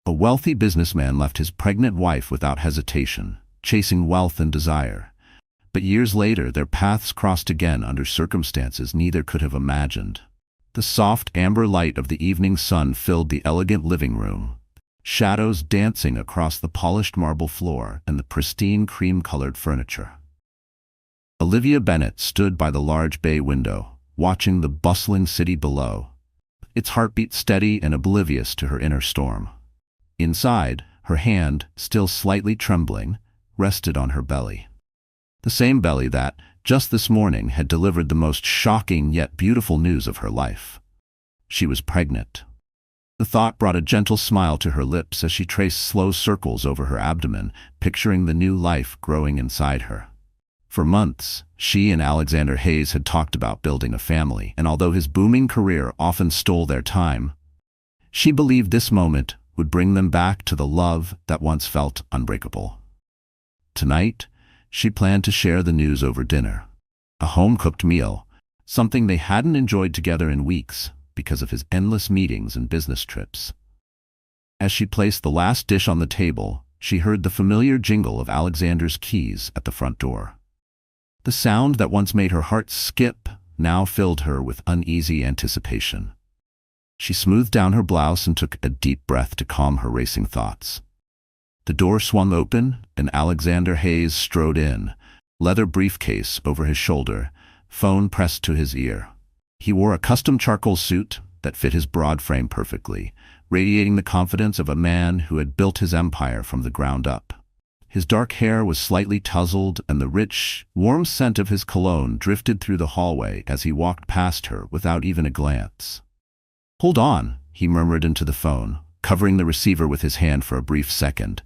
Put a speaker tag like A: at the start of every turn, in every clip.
A: A wealthy businessman left his pregnant wife without hesitation, chasing wealth and desire. But years later, their paths crossed again under circumstances neither could have imagined. The soft amber light of the evening sun filled the elegant living room, shadows dancing across the polished marble floor and the pristine cream-colored furniture. Olivia Bennet stood by the large bay window, watching the bustling city below, its heartbeat steady and oblivious to her inner storm. Inside, her hand, still slightly trembling, rested on her belly. The same belly that, just this morning, had delivered the most shocking yet beautiful news of her life. She was pregnant. The thought brought a gentle smile to her lips as she traced slow circles over her abdomen, picturing the new life growing inside her. For months, she and Alexander Hayes had talked about building a family, and although his booming career often stole their time, she believed this moment would bring them back to the love that once felt unbreakable. Tonight, she planned to share the news over dinner. A home-cooked meal, something they hadn't enjoyed together in weeks because of his endless meetings and business trips. As she placed the last dish on the table, she heard the familiar jingle of Alexander's keys at the front door. The sound that once made her heart skip now filled her with uneasy anticipation. She smoothed down her blouse and took a deep breath to calm her racing thoughts. The door swung open, and Alexander Hayes strode in, leather briefcase over his shoulder, phone pressed to his ear. He wore a custom charcoal suit that fit his broad frame perfectly, radiating the confidence of a man who had built his empire from the ground up. His dark hair was slightly tousled, and the rich, warm scent of his cologne drifted through the hallway as he walked past her without even a glance. "Hold on," he murmured into the phone, covering the receiver with his hand for a brief second.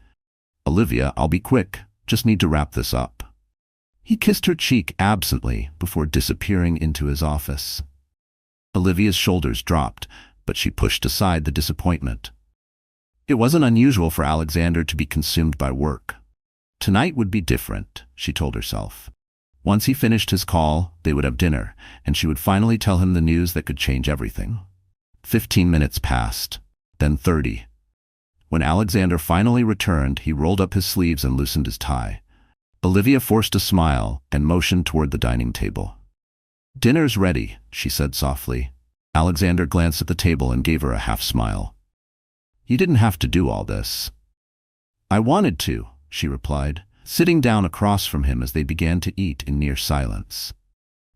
A: "Olivia, I'll be quick. Just need to wrap this up." He kissed her cheek absently before disappearing into his office. Olivia's shoulders dropped, but she pushed aside the disappointment. It wasn't unusual for Alexander to be consumed by work. Tonight would be different, she told herself. Once he finished his call, they would have dinner, and she would finally tell him the news that could change everything. 15 minutes passed, then 30. When Alexander finally returned, he rolled up his sleeves and loosened his tie. Olivia forced a smile and motioned toward the dining table. "Dinner's ready," she said softly. Alexander glanced at the table and gave her a half-smile. "You didn't have to do all this." "I wanted to," she replied, sitting down across from him as they began to eat in near silence.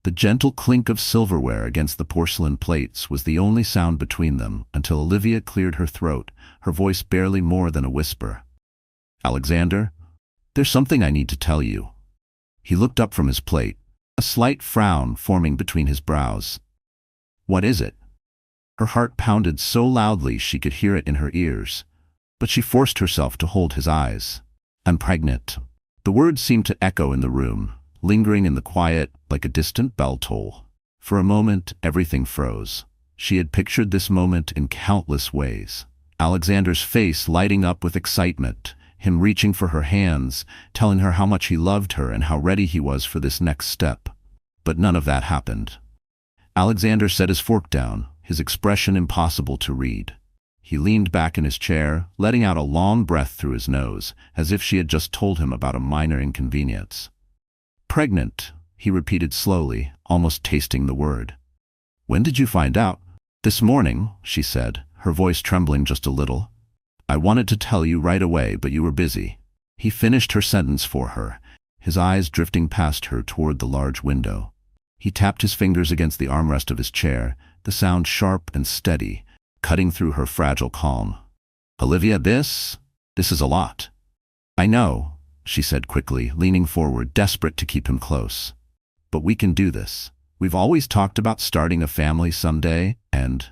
A: The gentle clink of silverware against the porcelain plates was the only sound between them until Olivia cleared her throat, her voice barely more than a whisper. "Alexander, there's something I need to tell you." He looked up from his plate, a slight frown forming between his brows. "What is it?" Her heart pounded so loudly she could hear it in her ears, but she forced herself to hold his eyes. "I'm pregnant." The words seemed to echo in the room, lingering in the quiet like a distant bell toll. For a moment, everything froze. She had pictured this moment in countless ways. Alexander's face lighting up with excitement, him reaching for her hands, telling her how much he loved her and how ready he was for this next step. But none of that happened. Alexander set his fork down, his expression impossible to read. He leaned back in his chair, letting out a long breath through his nose, as if she had just told him about a minor inconvenience. "Pregnant," he repeated slowly, almost tasting the word. "When did you find out?" "This morning," she said, her voice trembling just a little. "I wanted to tell you right away, but you were busy." He finished her sentence for her, his eyes drifting past her toward the large window. He tapped his fingers against the armrest of his chair, the sound sharp and steady, cutting through her fragile calm. "Olivia, this is a lot." "I know," she said quickly, leaning forward, desperate to keep him close. "But we can do this. We've always talked about starting a family someday, and—"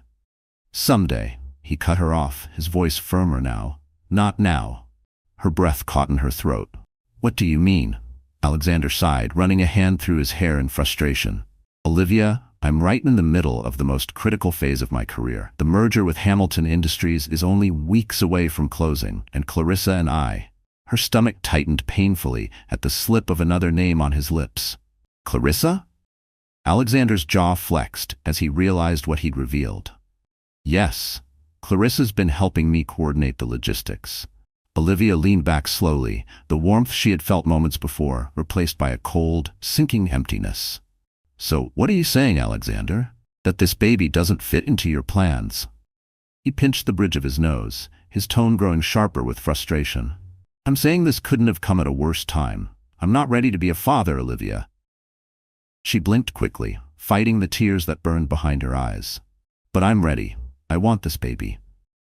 A: "Someday," he cut her off, his voice firmer now. "Not now." Her breath caught in her throat. "What do you mean?" Alexander sighed, running a hand through his hair in frustration. "Olivia, I'm right in the middle of the most critical phase of my career. The merger with Hamilton Industries is only weeks away from closing, and Clarissa and I—" Her stomach tightened painfully at the slip of another name on his lips. "Clarissa?" Alexander's jaw flexed as he realized what he'd revealed. "Yes." Clarissa's been helping me coordinate the logistics. Olivia leaned back slowly, the warmth she had felt moments before, replaced by a cold, sinking emptiness. So, what are you saying, Alexander? That this baby doesn't fit into your plans? He pinched the bridge of his nose, his tone growing sharper with frustration. I'm saying this couldn't have come at a worse time. I'm not ready to be a father, Olivia. She blinked quickly, fighting the tears that burned behind her eyes. But I'm ready. I want this baby.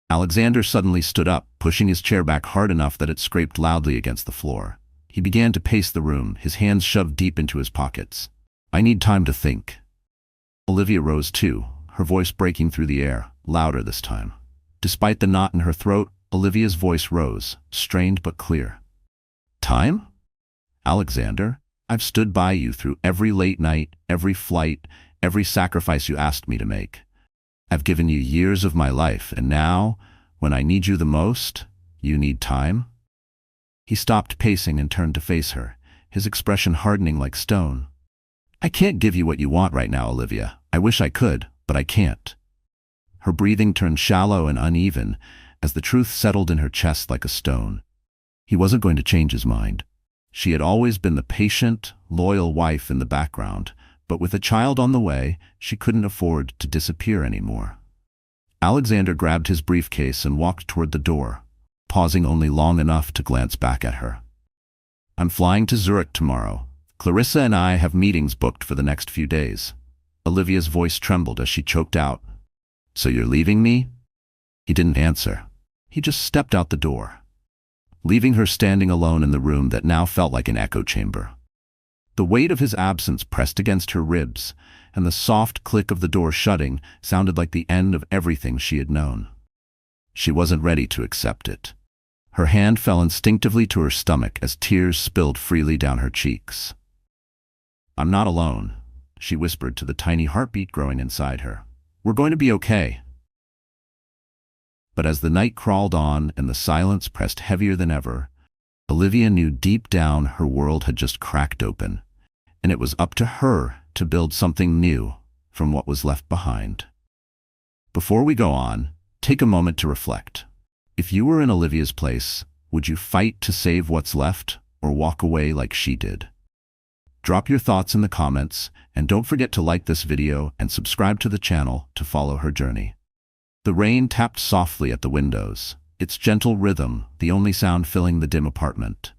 A: Alexander suddenly stood up, pushing his chair back hard enough that it scraped loudly against the floor. He began to pace the room, his hands shoved deep into his pockets. I need time to think. Olivia rose too, her voice breaking through the air, louder this time. Despite the knot in her throat, Olivia's voice rose, strained but clear. Time? Alexander, I've stood by you through every late night, every flight, every sacrifice you asked me to make. I've given you years of my life, and now, when I need you the most, you need time? He stopped pacing and turned to face her, his expression hardening like stone. I can't give you what you want right now, Olivia. I wish I could, but I can't. Her breathing turned shallow and uneven as the truth settled in her chest like a stone. He wasn't going to change his mind. She had always been the patient, loyal wife in the background, but with a child on the way, she couldn't afford to disappear anymore. Alexander grabbed his briefcase and walked toward the door, pausing only long enough to glance back at her. I'm flying to Zurich tomorrow. Clarissa and I have meetings booked for the next few days. Olivia's voice trembled as she choked out. So you're leaving me? He didn't answer. He just stepped out the door, leaving her standing alone in the room that now felt like an echo chamber. The weight of his absence pressed against her ribs, and the soft click of the door shutting sounded like the end of everything she had known. She wasn't ready to accept it. Her hand fell instinctively to her stomach as tears spilled freely down her cheeks. I'm not alone, she whispered to the tiny heartbeat growing inside her. We're going to be okay. But as the night crawled on and the silence pressed heavier than ever, Olivia knew deep down her world had just cracked open, and it was up to her to build something new from what was left behind. Before we go on, take a moment to reflect. If you were in Olivia's place, would you fight to save what's left or walk away like she did? Drop your thoughts in the comments, and don't forget to like this video and subscribe to the channel to follow her journey. The rain tapped softly at the windows, its gentle rhythm the only sound filling the dim apartment.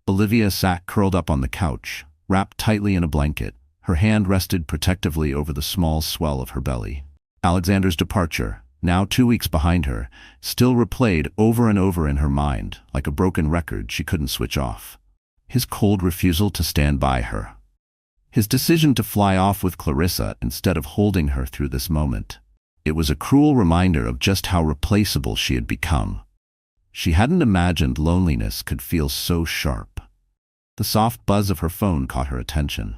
A: Olivia sat curled up on the couch, wrapped tightly in a blanket. Her hand rested protectively over the small swell of her belly. Alexander's departure, now 2 weeks behind her, still replayed over and over in her mind, like a broken record she couldn't switch off. His cold refusal to stand by her. His decision to fly off with Clarissa instead of holding her through this moment. It was a cruel reminder of just how replaceable she had become. She hadn't imagined loneliness could feel so sharp. The soft buzz of her phone caught her attention.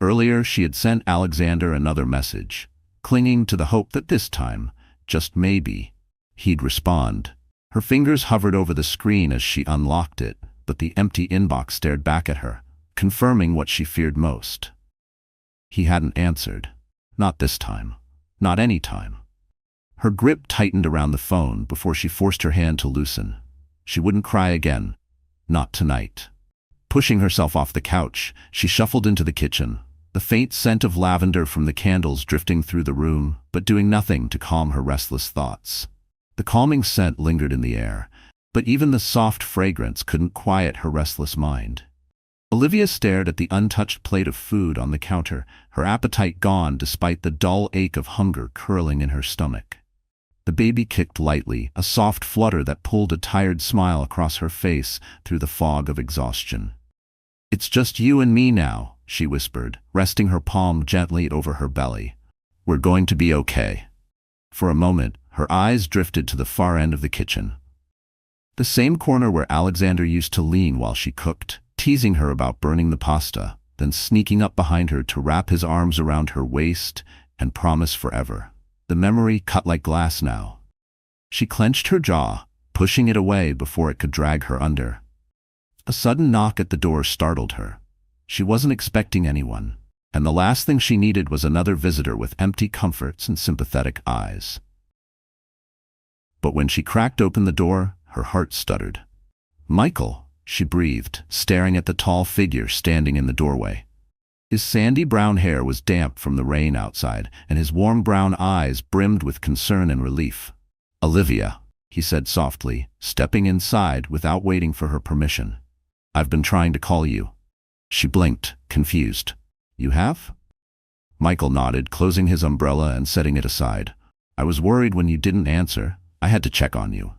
A: Earlier, she had sent Alexander another message, clinging to the hope that this time, just maybe, he'd respond. Her fingers hovered over the screen as she unlocked it, but the empty inbox stared back at her, confirming what she feared most. He hadn't answered. Not this time. Not any time. Her grip tightened around the phone before she forced her hand to loosen. She wouldn't cry again. Not tonight. Pushing herself off the couch, she shuffled into the kitchen, the faint scent of lavender from the candles drifting through the room, but doing nothing to calm her restless thoughts. The calming scent lingered in the air, but even the soft fragrance couldn't quiet her restless mind. Olivia stared at the untouched plate of food on the counter, her appetite gone despite the dull ache of hunger curling in her stomach. The baby kicked lightly, a soft flutter that pulled a tired smile across her face through the fog of exhaustion. It's just you and me now, she whispered, resting her palm gently over her belly. We're going to be okay. For a moment, her eyes drifted to the far end of the kitchen. The same corner where Alexander used to lean while she cooked, teasing her about burning the pasta, then sneaking up behind her to wrap his arms around her waist and promise forever. The memory cut like glass now. She clenched her jaw, pushing it away before it could drag her under. A sudden knock at the door startled her. She wasn't expecting anyone, and the last thing she needed was another visitor with empty comforts and sympathetic eyes. But when she cracked open the door, her heart stuttered. "Michael," she breathed, staring at the tall figure standing in the doorway. His sandy brown hair was damp from the rain outside, and his warm brown eyes brimmed with concern and relief. "Olivia," he said softly, stepping inside without waiting for her permission. "I've been trying to call you." She blinked, confused. "You have?" Michael nodded, closing his umbrella and setting it aside. "I was worried when you didn't answer. I had to check on you."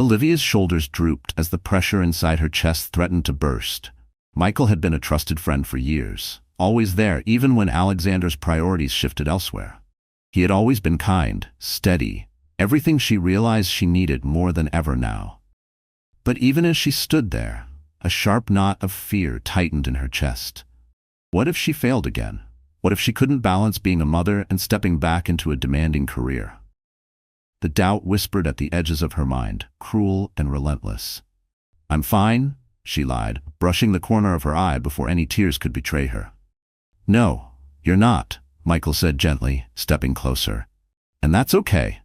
A: Olivia's shoulders drooped as the pressure inside her chest threatened to burst. Michael had been a trusted friend for years, always there even when Alexander's priorities shifted elsewhere. He had always been kind, steady, everything she realized she needed more than ever now. But even as she stood there, a sharp knot of fear tightened in her chest. What if she failed again? What if she couldn't balance being a mother and stepping back into a demanding career? The doubt whispered at the edges of her mind, cruel and relentless. "I'm fine," she lied, brushing the corner of her eye before any tears could betray her. "No, you're not," Michael said gently, stepping closer. "And that's okay."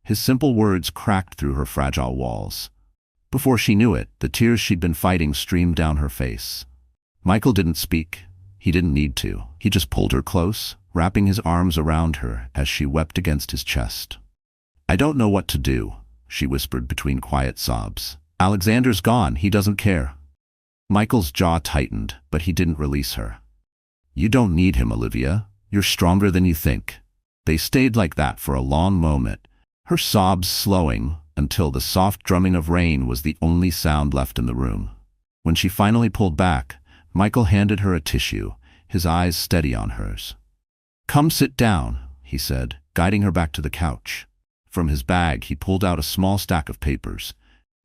A: His simple words cracked through her fragile walls. Before she knew it, the tears she'd been fighting streamed down her face. Michael didn't speak. He didn't need to. He just pulled her close, wrapping his arms around her as she wept against his chest. "I don't know what to do," she whispered between quiet sobs. "Alexander's gone. He doesn't care." Michael's jaw tightened, but he didn't release her. "You don't need him, Olivia. You're stronger than you think." They stayed like that for a long moment, her sobs slowing until the soft drumming of rain was the only sound left in the room. When she finally pulled back, Michael handed her a tissue, his eyes steady on hers. "Come sit down," he said, guiding her back to the couch. From his bag, he pulled out a small stack of papers.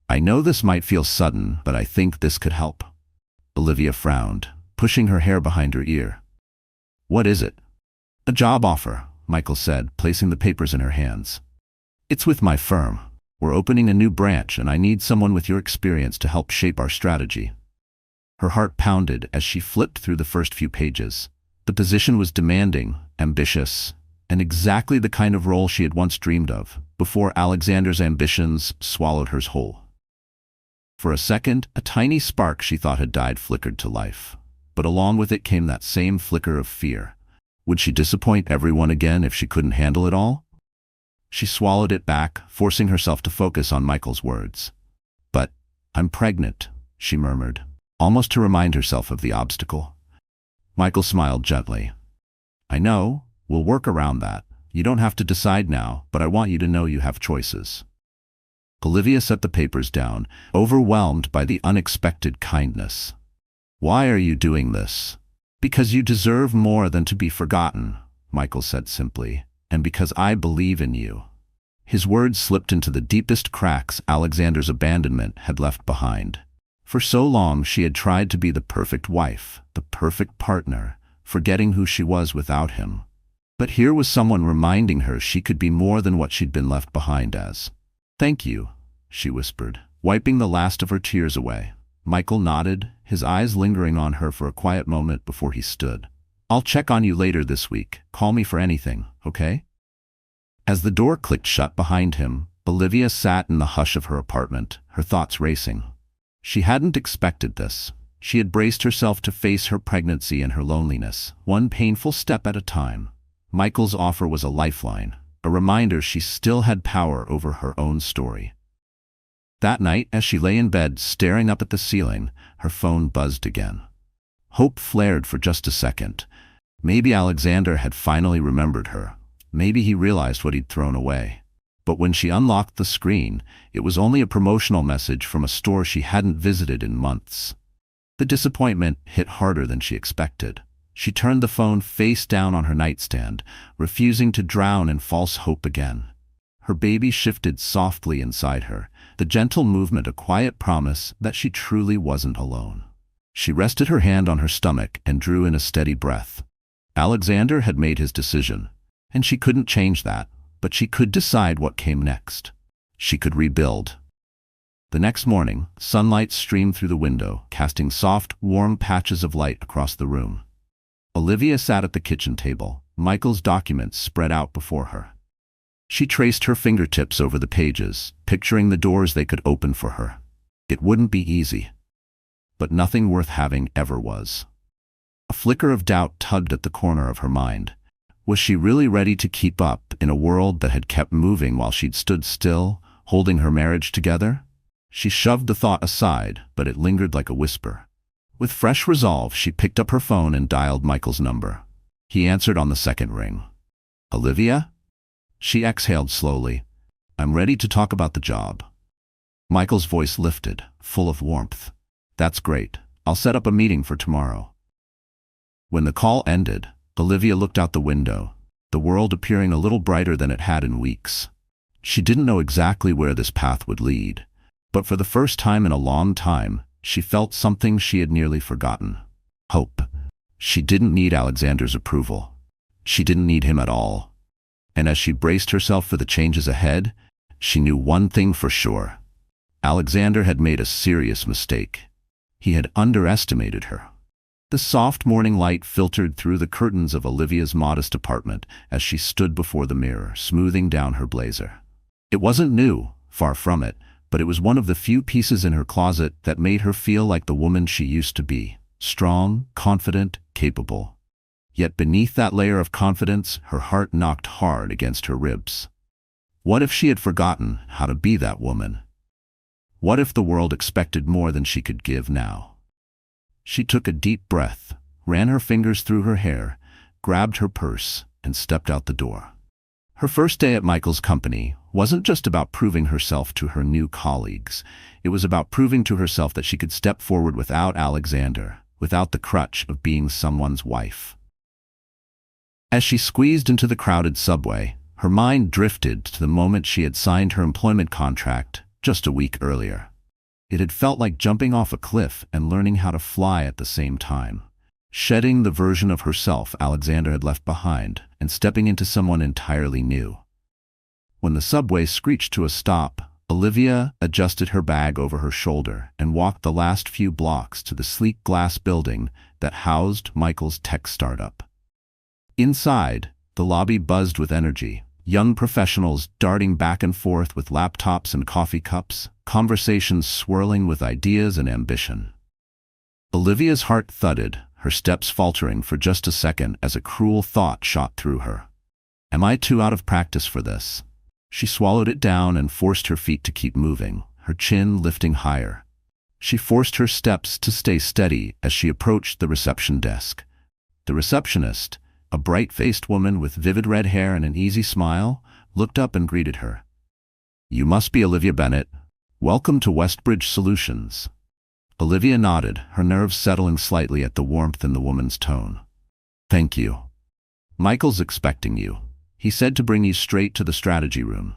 A: "I know this might feel sudden, but I think this could help." Olivia frowned, pushing her hair behind her ear. "What is it?" "A job offer," Michael said, placing the papers in her hands. "It's with my firm. We're opening a new branch, and I need someone with your experience to help shape our strategy." Her heart pounded as she flipped through the first few pages. The position was demanding, ambitious, and exactly the kind of role she had once dreamed of, before Alexander's ambitions swallowed hers whole. For a second, a tiny spark she thought had died flickered to life. But along with it came that same flicker of fear. Would she disappoint everyone again if she couldn't handle it all? She swallowed it back, forcing herself to focus on Michael's words. "But I'm pregnant," she murmured, almost to remind herself of the obstacle. Michael smiled gently. "I know. We'll work around that. You don't have to decide now, but I want you to know you have choices." Olivia set the papers down, overwhelmed by the unexpected kindness. "Why are you doing this?" "Because you deserve more than to be forgotten," Michael said simply, "and because I believe in you." His words slipped into the deepest cracks Alexander's abandonment had left behind. For so long she had tried to be the perfect wife, the perfect partner, forgetting who she was without him. But here was someone reminding her she could be more than what she'd been left behind as. "Thank you," she whispered, wiping the last of her tears away. Michael nodded, his eyes lingering on her for a quiet moment before he stood. "I'll check on you later this week. Call me for anything, okay?" As the door clicked shut behind him, Olivia sat in the hush of her apartment, her thoughts racing. She hadn't expected this. She had braced herself to face her pregnancy and her loneliness, one painful step at a time. Michael's offer was a lifeline, a reminder she still had power over her own story. That night, as she lay in bed staring up at the ceiling, her phone buzzed again. Hope flared for just a second. Maybe Alexander had finally remembered her. Maybe he realized what he'd thrown away. But when she unlocked the screen, it was only a promotional message from a store she hadn't visited in months. The disappointment hit harder than she expected. She turned the phone face down on her nightstand, refusing to drown in false hope again. Her baby shifted softly inside her, the gentle movement a quiet promise that she truly wasn't alone. She rested her hand on her stomach and drew in a steady breath. Alexander had made his decision, and she couldn't change that, but she could decide what came next. She could rebuild. The next morning, sunlight streamed through the window, casting soft, warm patches of light across the room. Olivia sat at the kitchen table, Michael's documents spread out before her. She traced her fingertips over the pages, picturing the doors they could open for her. It wouldn't be easy. But nothing worth having ever was. A flicker of doubt tugged at the corner of her mind. Was she really ready to keep up in a world that had kept moving while she'd stood still, holding her marriage together? She shoved the thought aside, but it lingered like a whisper. With fresh resolve, she picked up her phone and dialed Michael's number. He answered on the second ring. "Olivia?" She exhaled slowly. "I'm ready to talk about the job." Michael's voice lifted, full of warmth. "That's great. I'll set up a meeting for tomorrow." When the call ended, Olivia looked out the window, the world appearing a little brighter than it had in weeks. She didn't know exactly where this path would lead, but for the first time in a long time, she felt something she had nearly forgotten. Hope. She didn't need Alexander's approval. She didn't need him at all. And as she braced herself for the changes ahead, she knew one thing for sure. Alexander had made a serious mistake. He had underestimated her. The soft morning light filtered through the curtains of Olivia's modest apartment as she stood before the mirror, smoothing down her blazer. It wasn't new, far from it, but it was one of the few pieces in her closet that made her feel like the woman she used to be, strong, confident, capable. Yet beneath that layer of confidence, her heart knocked hard against her ribs. What if she had forgotten how to be that woman? What if the world expected more than she could give now? She took a deep breath, ran her fingers through her hair, grabbed her purse, and stepped out the door. Her first day at Michael's company wasn't just about proving herself to her new colleagues. It was about proving to herself that she could step forward without Alexander, without the crutch of being someone's wife. As she squeezed into the crowded subway, her mind drifted to the moment she had signed her employment contract just a week earlier. It had felt like jumping off a cliff and learning how to fly at the same time, shedding the version of herself Alexander had left behind and stepping into someone entirely new. When the subway screeched to a stop, Olivia adjusted her bag over her shoulder and walked the last few blocks to the sleek glass building that housed Michael's tech startup. Inside, the lobby buzzed with energy. Young professionals darting back and forth with laptops and coffee cups, conversations swirling with ideas and ambition. Olivia's heart thudded, her steps faltering for just a second as a cruel thought shot through her. Am I too out of practice for this? She swallowed it down and forced her feet to keep moving, her chin lifting higher. She forced her steps to stay steady as she approached the reception desk. The receptionist, a bright-faced woman with vivid red hair and an easy smile, looked up and greeted her. "You must be Olivia Bennett. Welcome to Westbridge Solutions." Olivia nodded, her nerves settling slightly at the warmth in the woman's tone. "Thank you. Michael's expecting you. He said to bring you straight to the strategy room."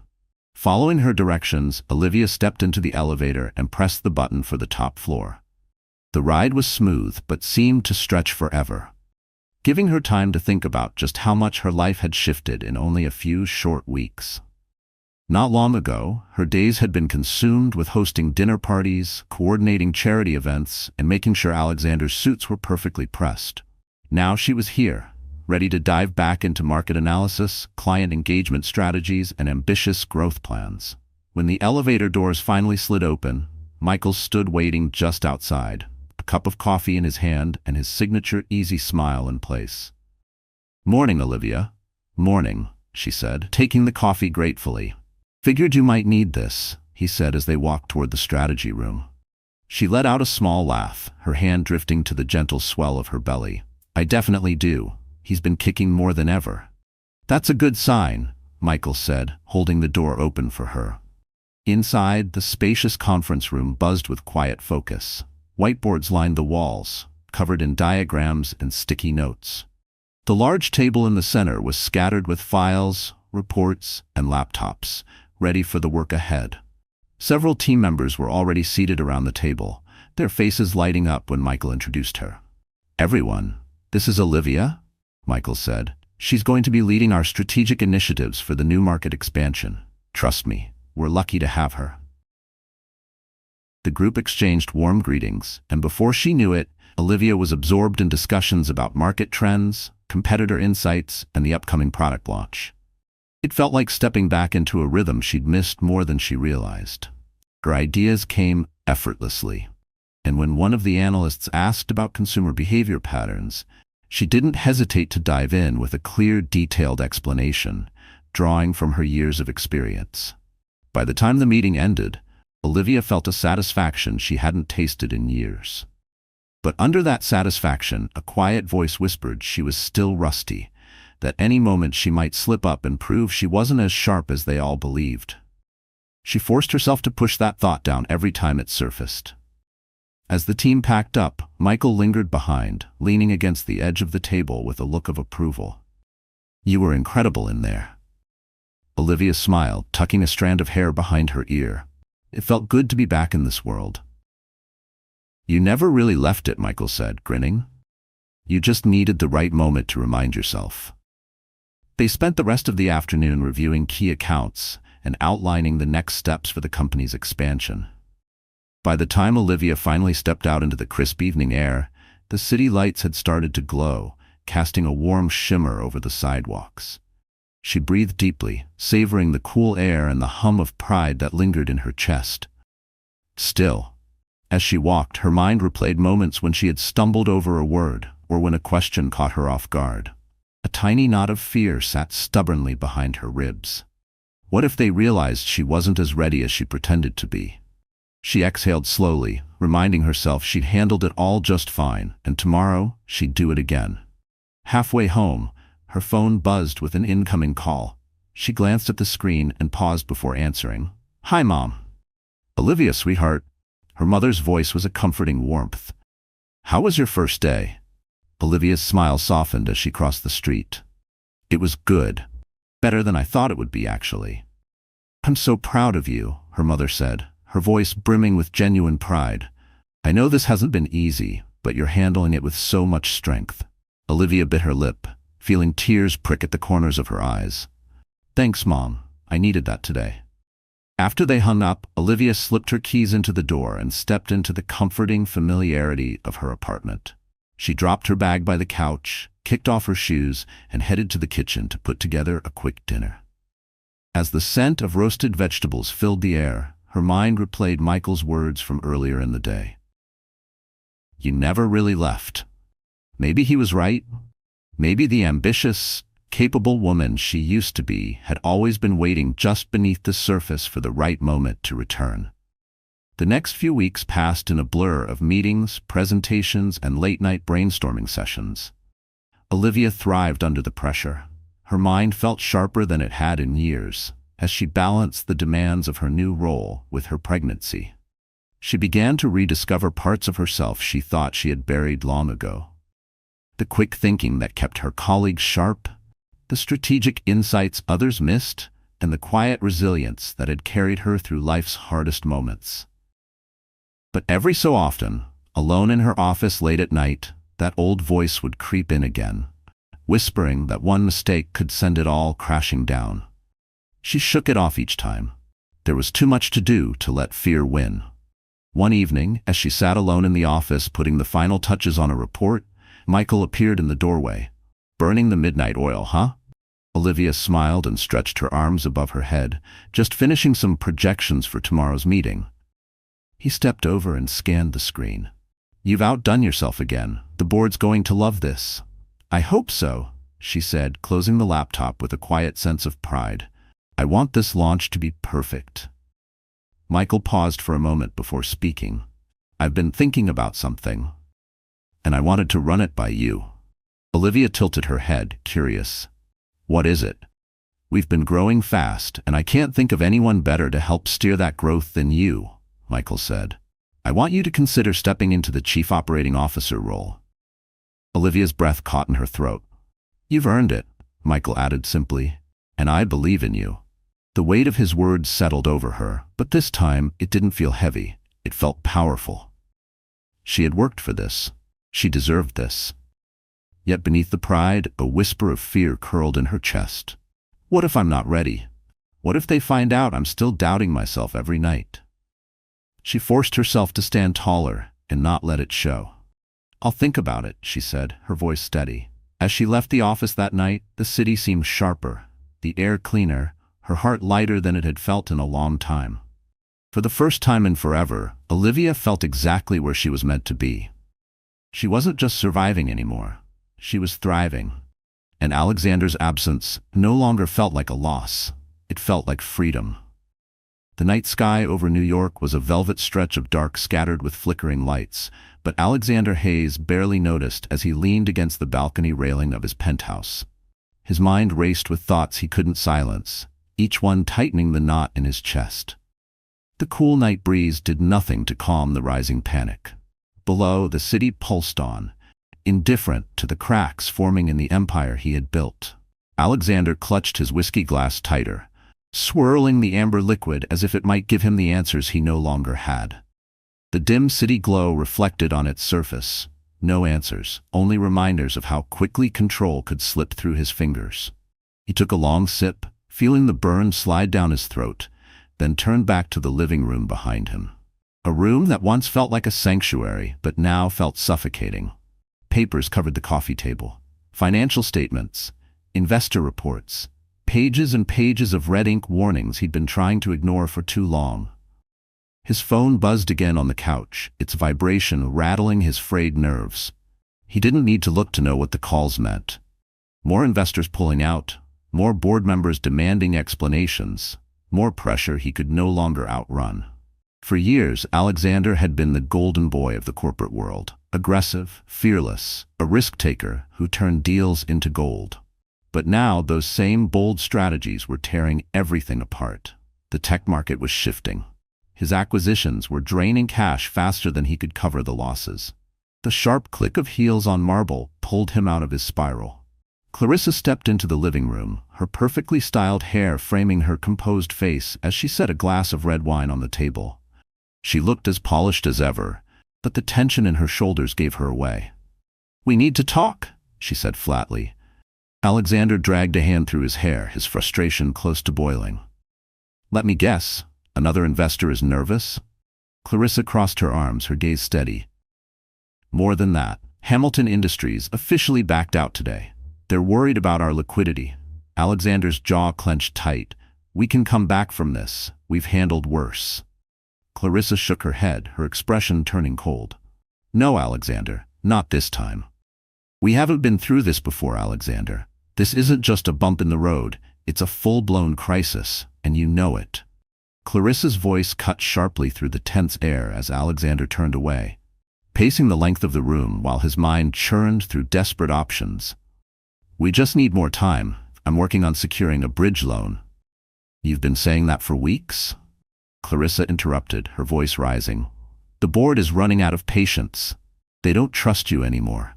A: Following her directions, Olivia stepped into the elevator and pressed the button for the top floor. The ride was smooth but seemed to stretch forever, giving her time to think about just how much her life had shifted in only a few short weeks. Not long ago, her days had been consumed with hosting dinner parties, coordinating charity events, and making sure Alexander's suits were perfectly pressed. Now she was here, ready to dive back into market analysis, client engagement strategies, and ambitious growth plans. When the elevator doors finally slid open, Michael stood waiting just outside, a cup of coffee in his hand and his signature easy smile in place. "Morning, Olivia." "Morning," she said, taking the coffee gratefully. "Figured you might need this," he said as they walked toward the strategy room. She let out a small laugh, her hand drifting to the gentle swell of her belly. "I definitely do. He's been kicking more than ever." "That's a good sign," Michael said, holding the door open for her. Inside, the spacious conference room buzzed with quiet focus. Whiteboards lined the walls, covered in diagrams and sticky notes. The large table in the center was scattered with files, reports, and laptops, ready for the work ahead. Several team members were already seated around the table, their faces lighting up when Michael introduced her. "Everyone, this is Olivia," Michael said. "She's going to be leading our strategic initiatives for the new market expansion. Trust me, we're lucky to have her." The group exchanged warm greetings, and before she knew it, Olivia was absorbed in discussions about market trends, competitor insights, and the upcoming product launch. It felt like stepping back into a rhythm she'd missed more than she realized. Her ideas came effortlessly, and when one of the analysts asked about consumer behavior patterns, she didn't hesitate to dive in with a clear, detailed explanation, drawing from her years of experience. By the time the meeting ended, Olivia felt a satisfaction she hadn't tasted in years. But under that satisfaction, a quiet voice whispered she was still rusty, that any moment she might slip up and prove she wasn't as sharp as they all believed. She forced herself to push that thought down every time it surfaced. As the team packed up, Michael lingered behind, leaning against the edge of the table with a look of approval. "You were incredible in there." Olivia smiled, tucking a strand of hair behind her ear. It felt good to be back in this world. "You never really left it," Michael said, grinning. "You just needed the right moment to remind yourself." They spent the rest of the afternoon reviewing key accounts and outlining the next steps for the company's expansion. By the time Olivia finally stepped out into the crisp evening air, the city lights had started to glow, casting a warm shimmer over the sidewalks. She breathed deeply, savoring the cool air and the hum of pride that lingered in her chest. Still, as she walked, her mind replayed moments when she had stumbled over a word or when a question caught her off guard. A tiny knot of fear sat stubbornly behind her ribs. What if they realized she wasn't as ready as she pretended to be? She exhaled slowly, reminding herself she'd handled it all just fine, and tomorrow she'd do it again. Halfway home, her phone buzzed with an incoming call. She glanced at the screen and paused before answering. "Hi, Mom." "Olivia, sweetheart." Her mother's voice was a comforting warmth. "How was your first day?" Olivia's smile softened as she crossed the street. "It was good. Better than I thought it would be, actually." "I'm so proud of you," her mother said, her voice brimming with genuine pride. "I know this hasn't been easy, but you're handling it with so much strength." Olivia bit her lip, feeling tears prick at the corners of her eyes. "Thanks, Mom. I needed that today." After they hung up, Olivia slipped her keys into the door and stepped into the comforting familiarity of her apartment. She dropped her bag by the couch, kicked off her shoes, and headed to the kitchen to put together a quick dinner. As the scent of roasted vegetables filled the air, her mind replayed Michael's words from earlier in the day. "You never really left." Maybe he was right. Maybe the ambitious, capable woman she used to be had always been waiting just beneath the surface for the right moment to return. The next few weeks passed in a blur of meetings, presentations, and late-night brainstorming sessions. Olivia thrived under the pressure. Her mind felt sharper than it had in years, as she balanced the demands of her new role with her pregnancy. She began to rediscover parts of herself she thought she had buried long ago. The quick thinking that kept her colleagues sharp, the strategic insights others missed, and the quiet resilience that had carried her through life's hardest moments. But every so often, alone in her office late at night, that old voice would creep in again, whispering that one mistake could send it all crashing down. She shook it off each time. There was too much to do to let fear win. One evening, as she sat alone in the office putting the final touches on a report, Michael appeared in the doorway. "Burning the midnight oil, huh?" Olivia smiled and stretched her arms above her head, just finishing some projections for tomorrow's meeting. He stepped over and scanned the screen. "You've outdone yourself again. The board's going to love this." "I hope so," she said, closing the laptop with a quiet sense of pride. "I want this launch to be perfect." Michael paused for a moment before speaking. "I've been thinking about something, and I wanted to run it by you." Olivia tilted her head, curious. "What is it?" "We've been growing fast, and I can't think of anyone better to help steer that growth than you," Michael said. "I want you to consider stepping into the Chief Operating Officer role." Olivia's breath caught in her throat. "You've earned it," Michael added simply, "and I believe in you." The weight of his words settled over her, but this time it didn't feel heavy. It felt powerful. She had worked for this. She deserved this. Yet beneath the pride, a whisper of fear curled in her chest. What if I'm not ready? What if they find out I'm still doubting myself every night? She forced herself to stand taller and not let it show. "I'll think about it," she said, her voice steady. As she left the office that night, the city seemed sharper, the air cleaner, her heart lighter than it had felt in a long time. For the first time in forever, Olivia felt exactly where she was meant to be. She wasn't just surviving anymore. She was thriving. And Alexander's absence no longer felt like a loss. It felt like freedom. The night sky over New York was a velvet stretch of dark scattered with flickering lights, but Alexander Hayes barely noticed as he leaned against the balcony railing of his penthouse. His mind raced with thoughts he couldn't silence, each one tightening the knot in his chest. The cool night breeze did nothing to calm the rising panic. Below, the city pulsed on, indifferent to the cracks forming in the empire he had built. Alexander clutched his whiskey glass tighter, swirling the amber liquid as if it might give him the answers he no longer had. The dim city glow reflected on its surface. No answers, only reminders of how quickly control could slip through his fingers. He took a long sip, feeling the burn slide down his throat, then turned back to the living room behind him. A room that once felt like a sanctuary, but now felt suffocating. Papers covered the coffee table. Financial statements, investor reports, pages and pages of red ink warnings he'd been trying to ignore for too long. His phone buzzed again on the couch, its vibration rattling his frayed nerves. He didn't need to look to know what the calls meant. More investors pulling out, more board members demanding explanations, more pressure he could no longer outrun. For years, Alexander had been the golden boy of the corporate world, aggressive, fearless, a risk-taker who turned deals into gold. But now those same bold strategies were tearing everything apart. The tech market was shifting. His acquisitions were draining cash faster than he could cover the losses. The sharp click of heels on marble pulled him out of his spiral. Clarissa stepped into the living room, her perfectly styled hair framing her composed face as she set a glass of red wine on the table. She looked as polished as ever, but the tension in her shoulders gave her away. "We need to talk," she said flatly. Alexander dragged a hand through his hair, his frustration close to boiling. "Let me guess, another investor is nervous?" Clarissa crossed her arms, her gaze steady. "More than that, Hamilton Industries officially backed out today. They're worried about our liquidity." Alexander's jaw clenched tight. "We can come back from this. We've handled worse." Clarissa shook her head, her expression turning cold. "No, Alexander, not this time. We haven't been through this before, Alexander. This isn't just a bump in the road, it's a full-blown crisis, and you know it." Clarissa's voice cut sharply through the tense air as Alexander turned away, pacing the length of the room while his mind churned through desperate options. "We just need more time. I'm working on securing a bridge loan." "You've been saying that for weeks?" Clarissa interrupted, her voice rising. "The board is running out of patience. They don't trust you anymore."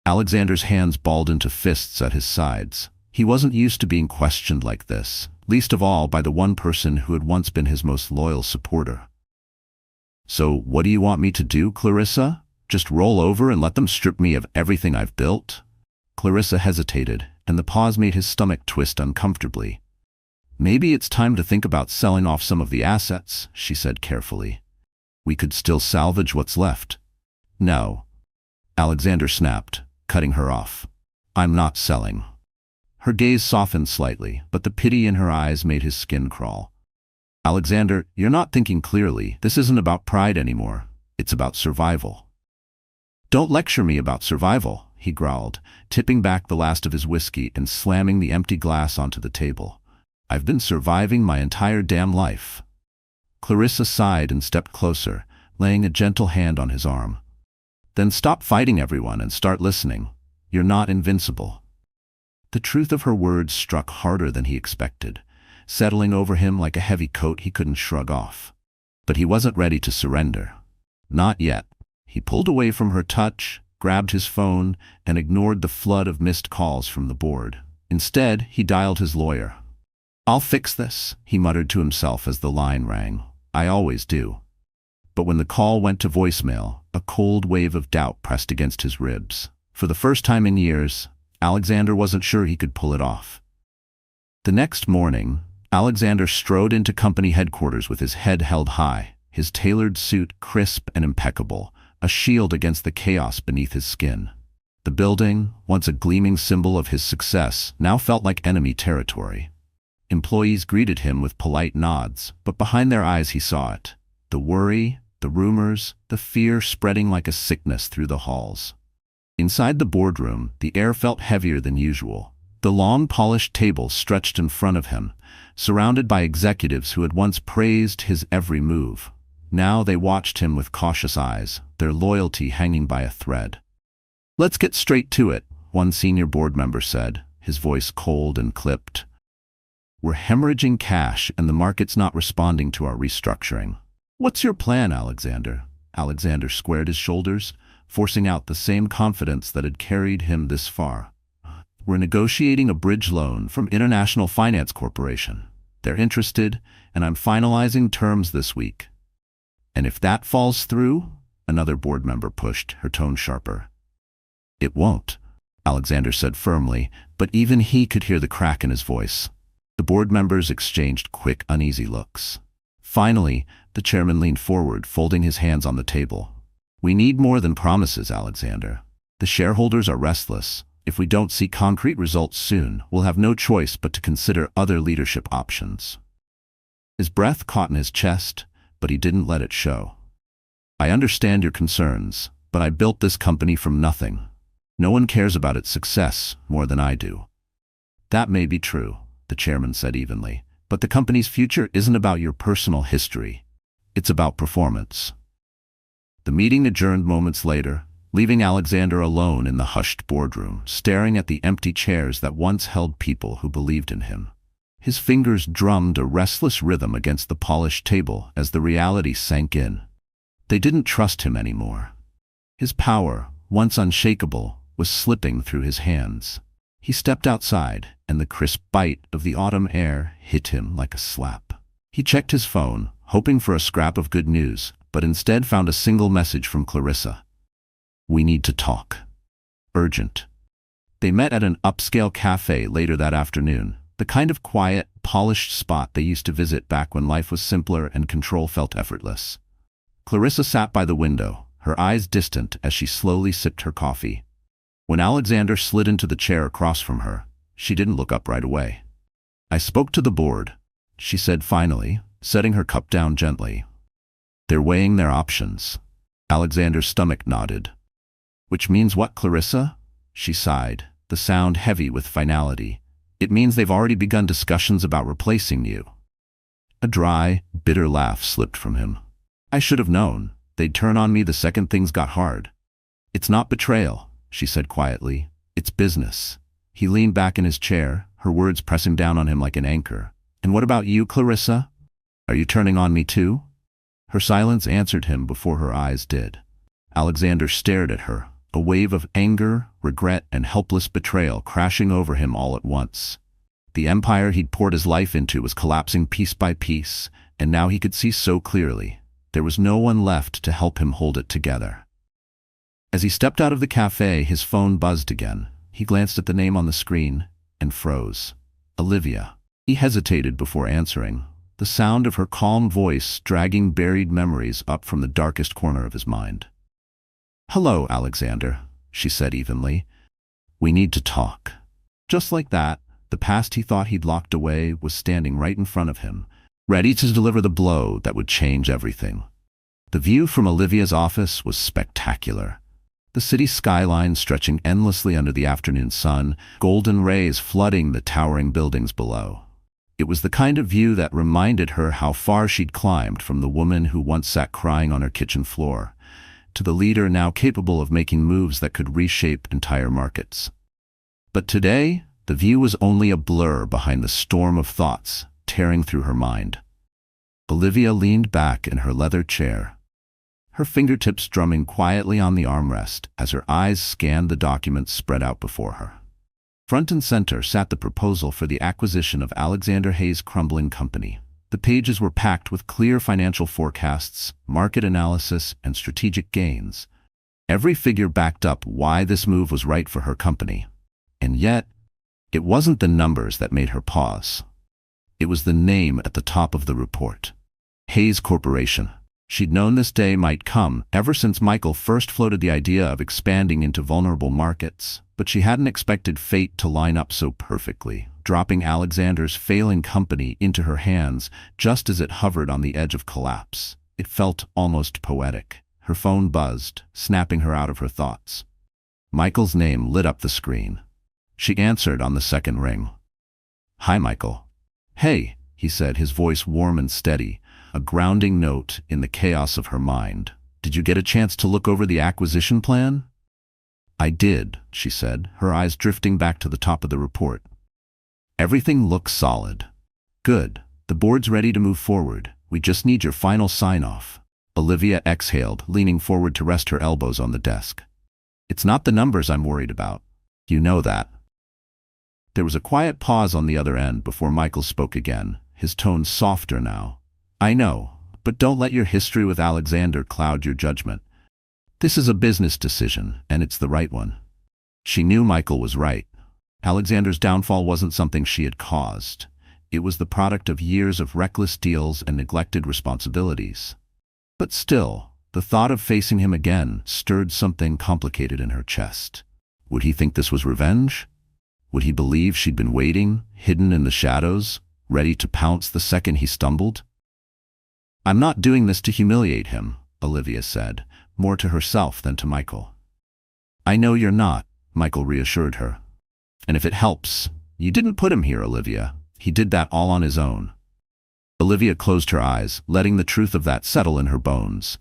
A: Alexander's hands balled into fists at his sides. He wasn't used to being questioned like this, least of all by the one person who had once been his most loyal supporter. "So what do you want me to do, Clarissa? Just roll over and let them strip me of everything I've built?" Clarissa hesitated, and the pause made his stomach twist uncomfortably. "Maybe it's time to think about selling off some of the assets," she said carefully. "We could still salvage what's left." "No," Alexander snapped, cutting her off. "I'm not selling." Her gaze softened slightly, but the pity in her eyes made his skin crawl. "Alexander, you're not thinking clearly. This isn't about pride anymore. It's about survival." "Don't lecture me about survival," he growled, tipping back the last of his whiskey and slamming the empty glass onto the table. "I've been surviving my entire damn life." Clarissa sighed and stepped closer, laying a gentle hand on his arm. "Then stop fighting everyone and start listening. You're not invincible." The truth of her words struck harder than he expected, settling over him like a heavy coat he couldn't shrug off. But he wasn't ready to surrender. Not yet. He pulled away from her touch, grabbed his phone, and ignored the flood of missed calls from the board. Instead, he dialed his lawyer. "I'll fix this," he muttered to himself as the line rang. "I always do." But when the call went to voicemail, a cold wave of doubt pressed against his ribs. For the first time in years, Alexander wasn't sure he could pull it off. The next morning, Alexander strode into company headquarters with his head held high, his tailored suit crisp and impeccable, a shield against the chaos beneath his skin. The building, once a gleaming symbol of his success, now felt like enemy territory. Employees greeted him with polite nods, but behind their eyes he saw it. The worry, the rumors, the fear spreading like a sickness through the halls. Inside the boardroom, the air felt heavier than usual. The long, polished tables stretched in front of him, surrounded by executives who had once praised his every move. Now they watched him with cautious eyes, their loyalty hanging by a thread. "Let's get straight to it," one senior board member said, his voice cold and clipped. "We're hemorrhaging cash and the market's not responding to our restructuring. What's your plan, Alexander?" Alexander squared his shoulders, forcing out the same confidence that had carried him this far. "We're negotiating a bridge loan from International Finance Corporation. They're interested, and I'm finalizing terms this week." "And if that falls through?" another board member pushed, her tone sharper. "It won't," Alexander said firmly, but even he could hear the crack in his voice. The board members exchanged quick, uneasy looks. Finally, the chairman leaned forward, folding his hands on the table. "We need more than promises, Alexander. The shareholders are restless. If we don't see concrete results soon, we'll have no choice but to consider other leadership options." His breath caught in his chest, but he didn't let it show. "I understand your concerns, but I built this company from nothing. No one cares about its success more than I do." "That may be true," the chairman said evenly, "but the company's future isn't about your personal history. It's about performance." The meeting adjourned moments later, leaving Alexander alone in the hushed boardroom, staring at the empty chairs that once held people who believed in him. His fingers drummed a restless rhythm against the polished table as the reality sank in. They didn't trust him anymore. His power, once unshakable, was slipping through his hands. He stepped outside, and the crisp bite of the autumn air hit him like a slap. He checked his phone, hoping for a scrap of good news, but instead found a single message from Clarissa. "We need to talk. Urgent." They met at an upscale cafe later that afternoon, the kind of quiet, polished spot they used to visit back when life was simpler and control felt effortless. Clarissa sat by the window, her eyes distant as she slowly sipped her coffee. When Alexander slid into the chair across from her, she didn't look up right away. "I spoke to the board," she said finally, setting her cup down gently. "They're weighing their options." Alexander's stomach nodded. "Which means what, Clarissa?" She sighed, the sound heavy with finality. "It means they've already begun discussions about replacing you." A dry, bitter laugh slipped from him. "I should have known. They'd turn on me the second things got hard." "It's not betrayal," she said quietly. "It's business." He leaned back in his chair, her words pressing down on him like an anchor. "And what about you, Clarissa? Are you turning on me too?" Her silence answered him before her eyes did. Alexander stared at her, a wave of anger, regret, and helpless betrayal crashing over him all at once. The empire he'd poured his life into was collapsing piece by piece, and now he could see so clearly. There was no one left to help him hold it together. As he stepped out of the cafe, his phone buzzed again. He glanced at the name on the screen and froze. Olivia. He hesitated before answering, the sound of her calm voice dragging buried memories up from the darkest corner of his mind. "Hello, Alexander," she said evenly. "We need to talk." Just like that, the past he thought he'd locked away was standing right in front of him, ready to deliver the blow that would change everything. The view from Olivia's office was spectacular. The city skyline stretching endlessly under the afternoon sun, golden rays flooding the towering buildings below. It was the kind of view that reminded her how far she'd climbed from the woman who once sat crying on her kitchen floor, to the leader now capable of making moves that could reshape entire markets. But today, the view was only a blur behind the storm of thoughts tearing through her mind. Olivia leaned back in her leather chair, her fingertips drumming quietly on the armrest as her eyes scanned the documents spread out before her. Front and center sat the proposal for the acquisition of Alexander Hayes' crumbling company. The pages were packed with clear financial forecasts, market analysis, and strategic gains. Every figure backed up why this move was right for her company. And yet, it wasn't the numbers that made her pause. It was the name at the top of the report. Hayes Corporation. She'd known this day might come ever since Michael first floated the idea of expanding into vulnerable markets, but she hadn't expected fate to line up so perfectly, dropping Alexander's failing company into her hands just as it hovered on the edge of collapse. It felt almost poetic. Her phone buzzed, snapping her out of her thoughts. Michael's name lit up the screen. She answered on the second ring. "Hi, Michael." "Hey," he said, his voice warm and steady, a grounding note in the chaos of her mind. "Did you get a chance to look over the acquisition plan?" "I did," she said, her eyes drifting back to the top of the report. "Everything looks solid." "Good. The board's ready to move forward. We just need your final sign-off." Olivia exhaled, leaning forward to rest her elbows on the desk. "It's not the numbers I'm worried about. You know that." There was a quiet pause on the other end before Michael spoke again, his tone softer now. "I know, but don't let your history with Alexander cloud your judgment. This is a business decision, and it's the right one." She knew Michael was right. Alexander's downfall wasn't something she had caused. It was the product of years of reckless deals and neglected responsibilities. But still, the thought of facing him again stirred something complicated in her chest. Would he think this was revenge? Would he believe she'd been waiting, hidden in the shadows, ready to pounce the second he stumbled? "I'm not doing this to humiliate him," Olivia said, more to herself than to Michael. "I know you're not," Michael reassured her. "And if it helps, you didn't put him here, Olivia. He did that all on his own." Olivia closed her eyes, letting the truth of that settle in her bones.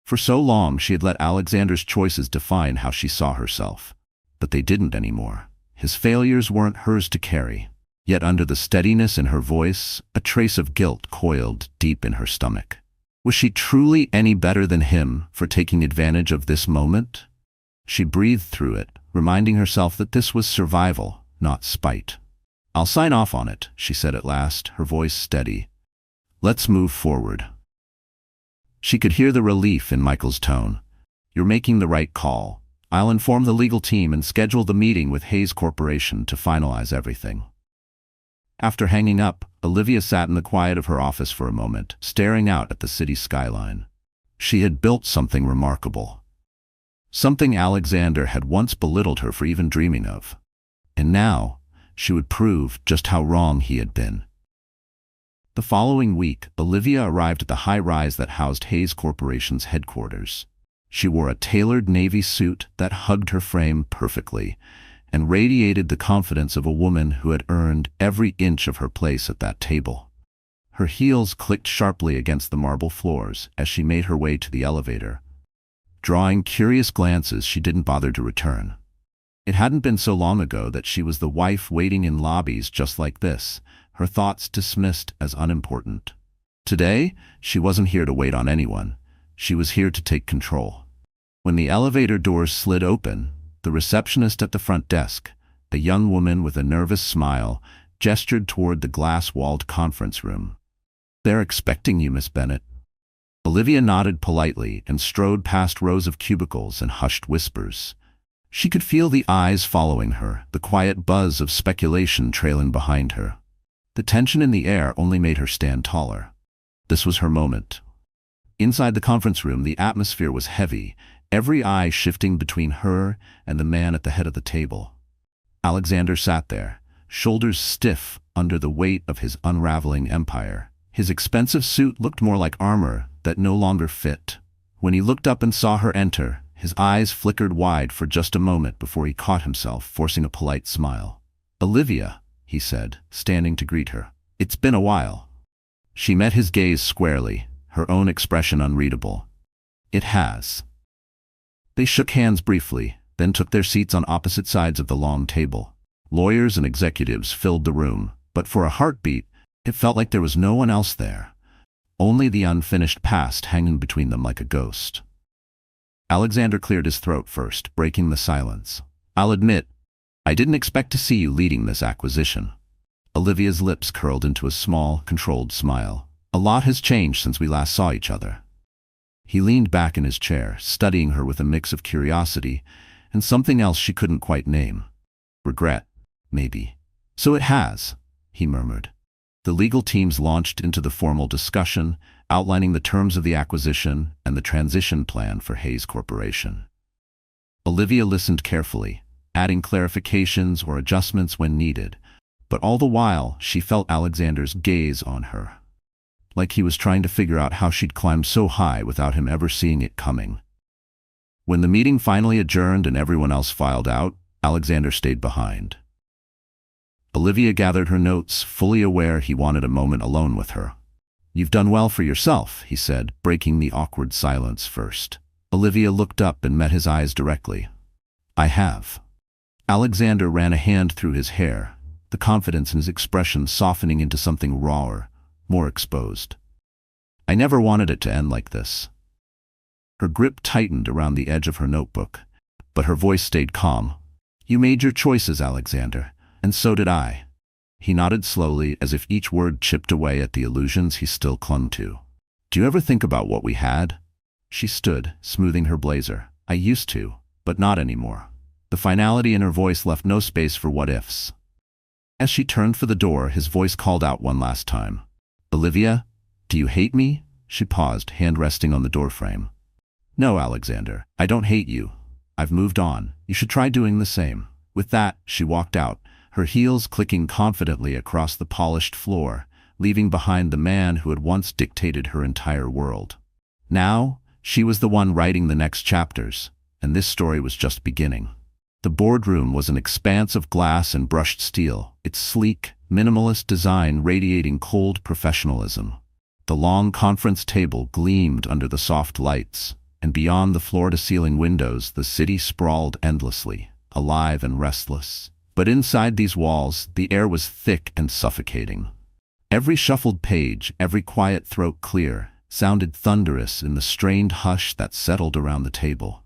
A: For so long she had let Alexander's choices define how she saw herself. But they didn't anymore. His failures weren't hers to carry. Yet under the steadiness in her voice, a trace of guilt coiled deep in her stomach. Was she truly any better than him for taking advantage of this moment? She breathed through it, reminding herself that this was survival, not spite. "I'll sign off on it," she said at last, her voice steady. "Let's move forward." She could hear the relief in Michael's tone. "You're making the right call. I'll inform the legal team and schedule the meeting with Hayes Corporation to finalize everything." After hanging up, Olivia sat in the quiet of her office for a moment, staring out at the city skyline. She had built something remarkable. Something Alexander had once belittled her for even dreaming of. And now, she would prove just how wrong he had been. The following week, Olivia arrived at the high-rise that housed Hayes Corporation's headquarters. She wore a tailored navy suit that hugged her frame perfectly and radiated the confidence of a woman who had earned every inch of her place at that table. Her heels clicked sharply against the marble floors as she made her way to the elevator. Drawing curious glances she didn't bother to return. It hadn't been so long ago that she was the wife waiting in lobbies just like this, her thoughts dismissed as unimportant. Today, she wasn't here to wait on anyone. She was here to take control. When the elevator doors slid open, the receptionist at the front desk, a young woman with a nervous smile, gestured toward the glass-walled conference room. "They're expecting you, Miss Bennett." Olivia nodded politely and strode past rows of cubicles and hushed whispers. She could feel the eyes following her, the quiet buzz of speculation trailing behind her. The tension in the air only made her stand taller. This was her moment. Inside the conference room, the atmosphere was heavy, every eye shifting between her and the man at the head of the table. Alexander sat there, shoulders stiff under the weight of his unraveling empire. His expensive suit looked more like armor that no longer fit. When he looked up and saw her enter, his eyes flickered wide for just a moment before he caught himself, forcing a polite smile. "Olivia," he said, standing to greet her. "It's been a while." She met his gaze squarely, her own expression unreadable. "It has." They shook hands briefly, then took their seats on opposite sides of the long table. Lawyers and executives filled the room, but for a heartbeat, it felt like there was no one else there. Only the unfinished past hanging between them like a ghost. Alexander cleared his throat first, breaking the silence. "I'll admit, I didn't expect to see you leading this acquisition." Olivia's lips curled into a small, controlled smile. "A lot has changed since we last saw each other." He leaned back in his chair, studying her with a mix of curiosity and something else she couldn't quite name. "Regret, maybe." "So it has," he murmured. The legal teams launched into the formal discussion, outlining the terms of the acquisition and the transition plan for Hayes Corporation. Olivia listened carefully, adding clarifications or adjustments when needed, but all the while she felt Alexander's gaze on her, like he was trying to figure out how she'd climbed so high without him ever seeing it coming. When the meeting finally adjourned and everyone else filed out, Alexander stayed behind. Olivia gathered her notes, fully aware he wanted a moment alone with her. "You've done well for yourself," he said, breaking the awkward silence first. Olivia looked up and met his eyes directly. "I have." Alexander ran a hand through his hair, the confidence in his expression softening into something rawer, more exposed. "I never wanted it to end like this." Her grip tightened around the edge of her notebook, but her voice stayed calm. "You made your choices, Alexander, and so did I." He nodded slowly, as if each word chipped away at the illusions he still clung to. "Do you ever think about what we had?" She stood, smoothing her blazer. "I used to, but not anymore." The finality in her voice left no space for what-ifs. As she turned for the door, his voice called out one last time. "Olivia, do you hate me?" She paused, hand resting on the doorframe. "No, Alexander, I don't hate you. I've moved on. You should try doing the same." With that, she walked out, her heels clicking confidently across the polished floor, leaving behind the man who had once dictated her entire world. Now, she was the one writing the next chapters, and this story was just beginning. The boardroom was an expanse of glass and brushed steel, its sleek, minimalist design radiating cold professionalism. The long conference table gleamed under the soft lights, and beyond the floor-to-ceiling windows the city sprawled endlessly, alive and restless. But inside these walls, the air was thick and suffocating. Every shuffled page, every quiet throat clear, sounded thunderous in the strained hush that settled around the table.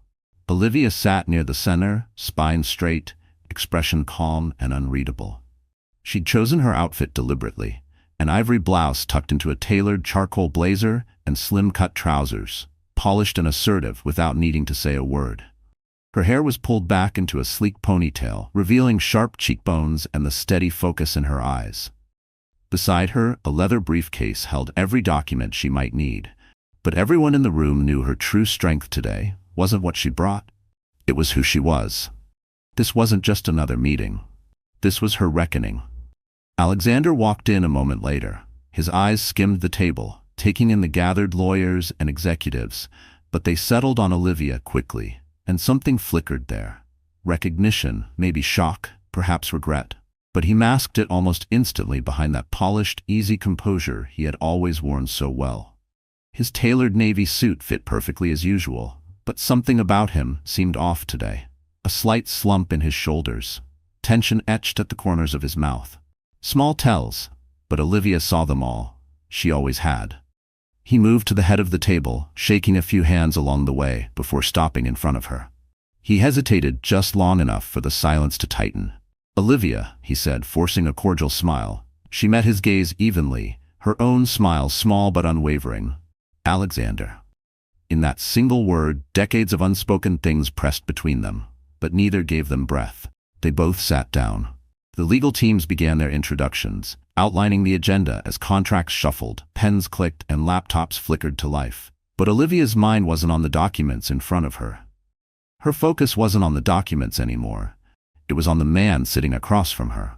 A: Olivia sat near the center, spine straight, expression calm and unreadable. She'd chosen her outfit deliberately, an ivory blouse tucked into a tailored charcoal blazer and slim-cut trousers, polished and assertive without needing to say a word. Her hair was pulled back into a sleek ponytail, revealing sharp cheekbones and the steady focus in her eyes. Beside her, a leather briefcase held every document she might need, but everyone in the room knew her true strength today wasn't what she brought. It was who she was. This wasn't just another meeting. This was her reckoning. Alexander walked in a moment later. His eyes skimmed the table, taking in the gathered lawyers and executives, but they settled on Olivia quickly, and something flickered there. Recognition, maybe shock, perhaps regret. But he masked it almost instantly behind that polished, easy composure he had always worn so well. His tailored navy suit fit perfectly as usual, but something about him seemed off today. A slight slump in his shoulders, tension etched at the corners of his mouth. Small tells, but Olivia saw them all. She always had. He moved to the head of the table, shaking a few hands along the way before stopping in front of her. He hesitated just long enough for the silence to tighten. "Olivia," he said, forcing a cordial smile. She met his gaze evenly, her own smile small but unwavering. "Alexander." In that single word, decades of unspoken things pressed between them, but neither gave them breath. They both sat down. The legal teams began their introductions, outlining the agenda as contracts shuffled, pens clicked, and laptops flickered to life. But Olivia's mind wasn't on the documents in front of her. Her focus wasn't on the documents anymore. It was on the man sitting across from her.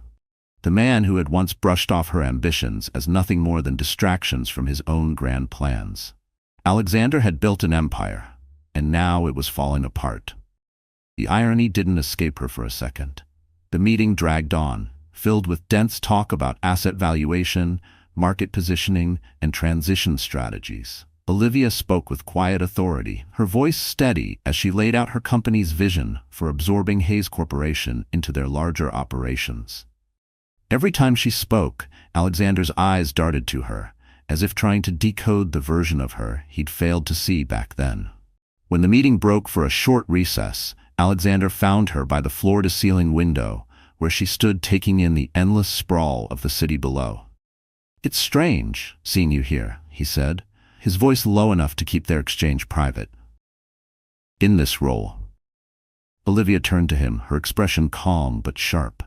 A: The man who had once brushed off her ambitions as nothing more than distractions from his own grand plans. Alexander had built an empire, and now it was falling apart. The irony didn't escape her for a second. The meeting dragged on, filled with dense talk about asset valuation, market positioning, and transition strategies. Olivia spoke with quiet authority, her voice steady as she laid out her company's vision for absorbing Hayes Corporation into their larger operations. Every time she spoke, Alexander's eyes darted to her, as if trying to decode the version of her he'd failed to see back then. When the meeting broke for a short recess, Alexander found her by the floor-to-ceiling window, where she stood taking in the endless sprawl of the city below. "It's strange, seeing you here," he said, his voice low enough to keep their exchange private. "In this role." Olivia turned to him, her expression calm but sharp.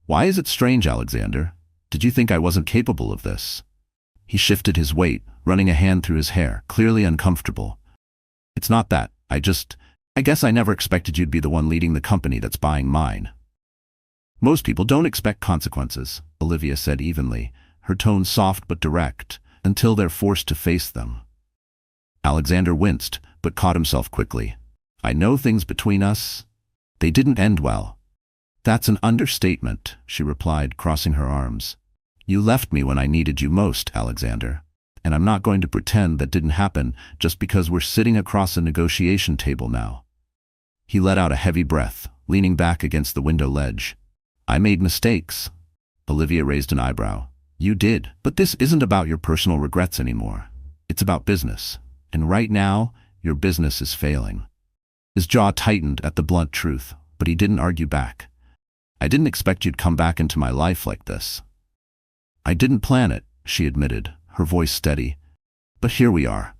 A: "Why is it strange, Alexander? Did you think I wasn't capable of this? He shifted his weight, running a hand through his hair, clearly uncomfortable. It's not that. I guess I never expected you'd be the one leading the company that's buying mine. Most people don't expect consequences, Olivia said evenly, her tone soft but direct, until they're forced to face them. Alexander winced, but caught himself quickly. I know things between us. They didn't end well. That's an understatement, she replied, crossing her arms. You left me when I needed you most, Alexander. And I'm not going to pretend that didn't happen just because we're sitting across a negotiation table now. He let out a heavy breath, leaning back against the window ledge. I made mistakes. Olivia raised an eyebrow. You did, but this isn't about your personal regrets anymore. It's about business. And right now, your business is failing. His jaw tightened at the blunt truth, but he didn't argue back. I didn't expect you'd come back into my life like this. I didn't plan it, she admitted, her voice steady. But here we are.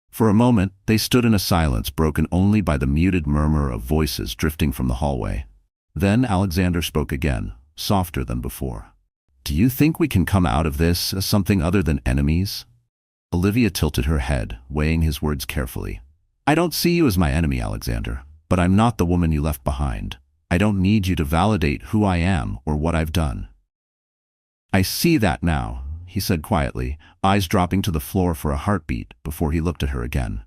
A: For a moment, they stood in a silence broken only by the muted murmur of voices drifting from the hallway. Then Alexander spoke again, softer than before. Do you think we can come out of this as something other than enemies? Olivia tilted her head, weighing his words carefully. I don't see you as my enemy, Alexander, but I'm not the woman you left behind. I don't need you to validate who I am or what I've done. I see that now, he said quietly, eyes dropping to the floor for a heartbeat before he looked at her again.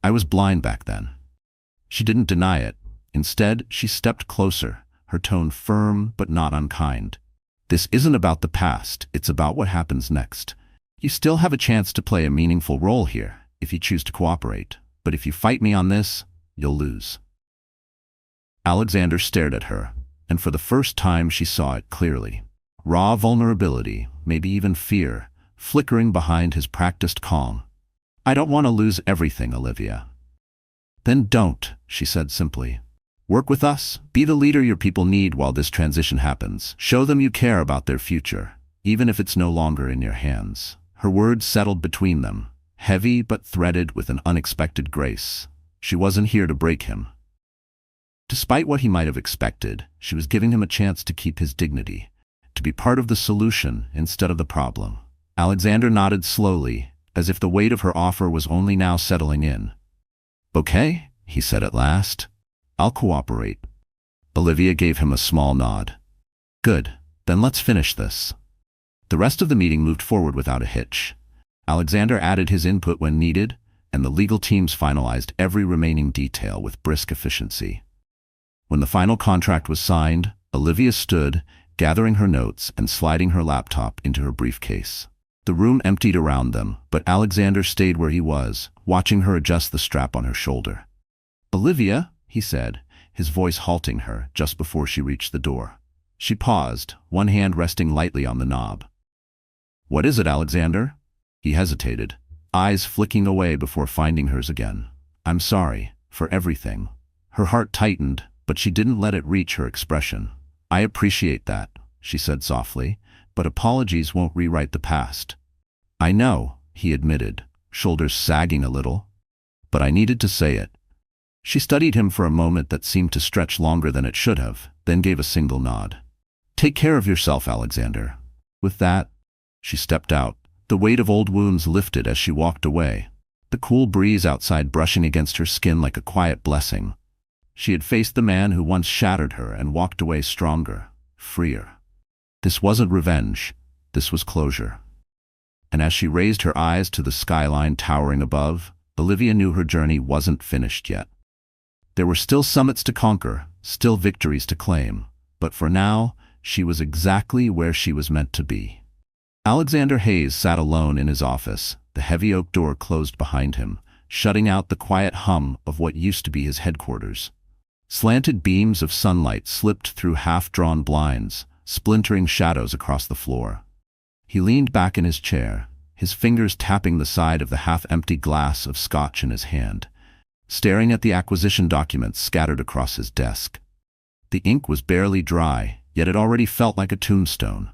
A: I was blind back then. She didn't deny it. Instead, she stepped closer, her tone firm but not unkind. This isn't about the past, it's about what happens next. You still have a chance to play a meaningful role here, if you choose to cooperate. But if you fight me on this, you'll lose. Alexander stared at her, and for the first time she saw it clearly. Raw vulnerability, maybe even fear, flickering behind his practiced calm. I don't want to lose everything, Olivia. Then don't, she said simply. Work with us, be the leader your people need while this transition happens. Show them you care about their future, even if it's no longer in your hands. Her words settled between them, heavy but threaded with an unexpected grace. She wasn't here to break him. Despite what he might have expected, she was giving him a chance to keep his dignity, to be part of the solution instead of the problem. Alexander nodded slowly, as if the weight of her offer was only now settling in. Okay, he said at last. I'll cooperate. Olivia gave him a small nod. Good, then let's finish this. The rest of the meeting moved forward without a hitch. Alexander added his input when needed, and the legal teams finalized every remaining detail with brisk efficiency. When the final contract was signed, Olivia stood, gathering her notes and sliding her laptop into her briefcase. The room emptied around them, but Alexander stayed where he was, watching her adjust the strap on her shoulder. Olivia, he said, his voice halting her just before she reached the door. She paused, one hand resting lightly on the knob. What is it, Alexander? He hesitated, eyes flicking away before finding hers again. I'm sorry, for everything. Her heart tightened, but she didn't let it reach her expression. I appreciate that, she said softly, but apologies won't rewrite the past. I know, he admitted, shoulders sagging a little. But I needed to say it. She studied him for a moment that seemed to stretch longer than it should have, then gave a single nod. Take care of yourself, Alexander. With that, she stepped out. The weight of old wounds lifted as she walked away, the cool breeze outside brushing against her skin like a quiet blessing. She had faced the man who once shattered her and walked away stronger, freer. This wasn't revenge, this was closure. And as she raised her eyes to the skyline towering above, Olivia knew her journey wasn't finished yet. There were still summits to conquer, still victories to claim, but for now, she was exactly where she was meant to be. Alexander Hayes sat alone in his office, the heavy oak door closed behind him, shutting out the quiet hum of what used to be his headquarters. Slanted beams of sunlight slipped through half-drawn blinds, splintering shadows across the floor. He leaned back in his chair, his fingers tapping the side of the half-empty glass of scotch in his hand, staring at the acquisition documents scattered across his desk. The ink was barely dry, yet it already felt like a tombstone.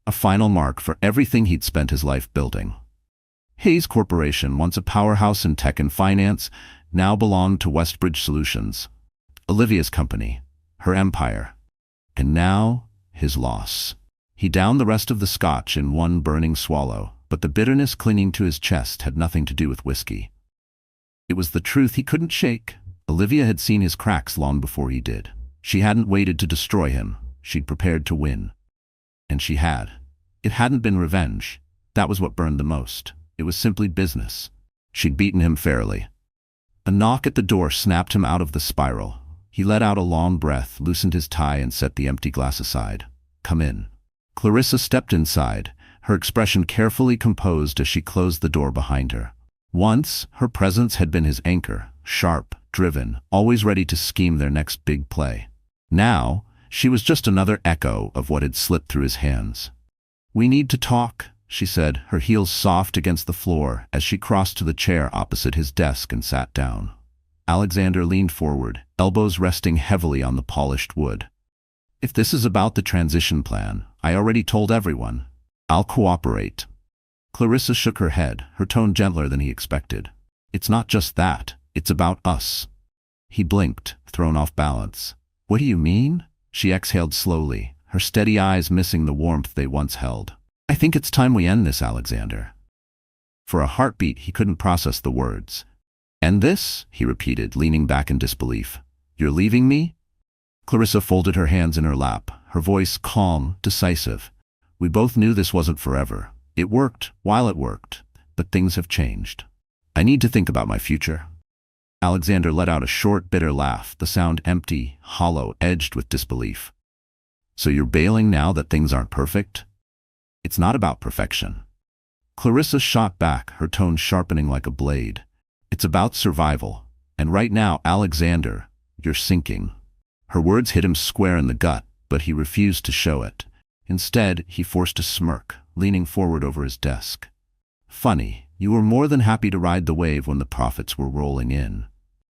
A: A final mark for everything he'd spent his life building. Hayes Corporation, once a powerhouse in tech and finance, now belonged to Westbridge Solutions. Olivia's company, her empire. And now, his loss. He downed the rest of the scotch in one burning swallow, but the bitterness clinging to his chest had nothing to do with whiskey. It was the truth he couldn't shake. Olivia had seen his cracks long before he did. She hadn't waited to destroy him. She'd prepared to win. And she had. It hadn't been revenge. That was what burned the most. It was simply business. She'd beaten him fairly. A knock at the door snapped him out of the spiral. He let out a long breath, loosened his tie, and set the empty glass aside. "Come in." Clarissa stepped inside, her expression carefully composed as she closed the door behind her. Once, her presence had been his anchor, sharp, driven, always ready to scheme their next big play. Now, she was just another echo of what had slipped through his hands. "We need to talk," she said, her heels soft against the floor as she crossed to the chair opposite his desk and sat down. Alexander leaned forward, elbows resting heavily on the polished wood. "If this is about the transition plan, I already told everyone. I'll cooperate." Clarissa shook her head, her tone gentler than he expected. "It's not just that, it's about us." He blinked, thrown off balance. "What do you mean?" She exhaled slowly, her steady eyes missing the warmth they once held. "I think it's time we end this, Alexander." For a heartbeat, he couldn't process the words. "End this?" he repeated, leaning back in disbelief. "You're leaving me?" Clarissa folded her hands in her lap, her voice calm, decisive. "We both knew this wasn't forever. It worked while it worked, but things have changed. I need to think about my future." Alexander let out a short, bitter laugh, the sound empty, hollow, edged with disbelief. "So you're bailing now that things aren't perfect?" "It's not about perfection." Clarissa shot back, her tone sharpening like a blade. "It's about survival. And right now, Alexander, you're sinking." Her words hit him square in the gut, but he refused to show it. Instead, he forced a smirk, leaning forward over his desk. "Funny, you were more than happy to ride the wave when the profits were rolling in."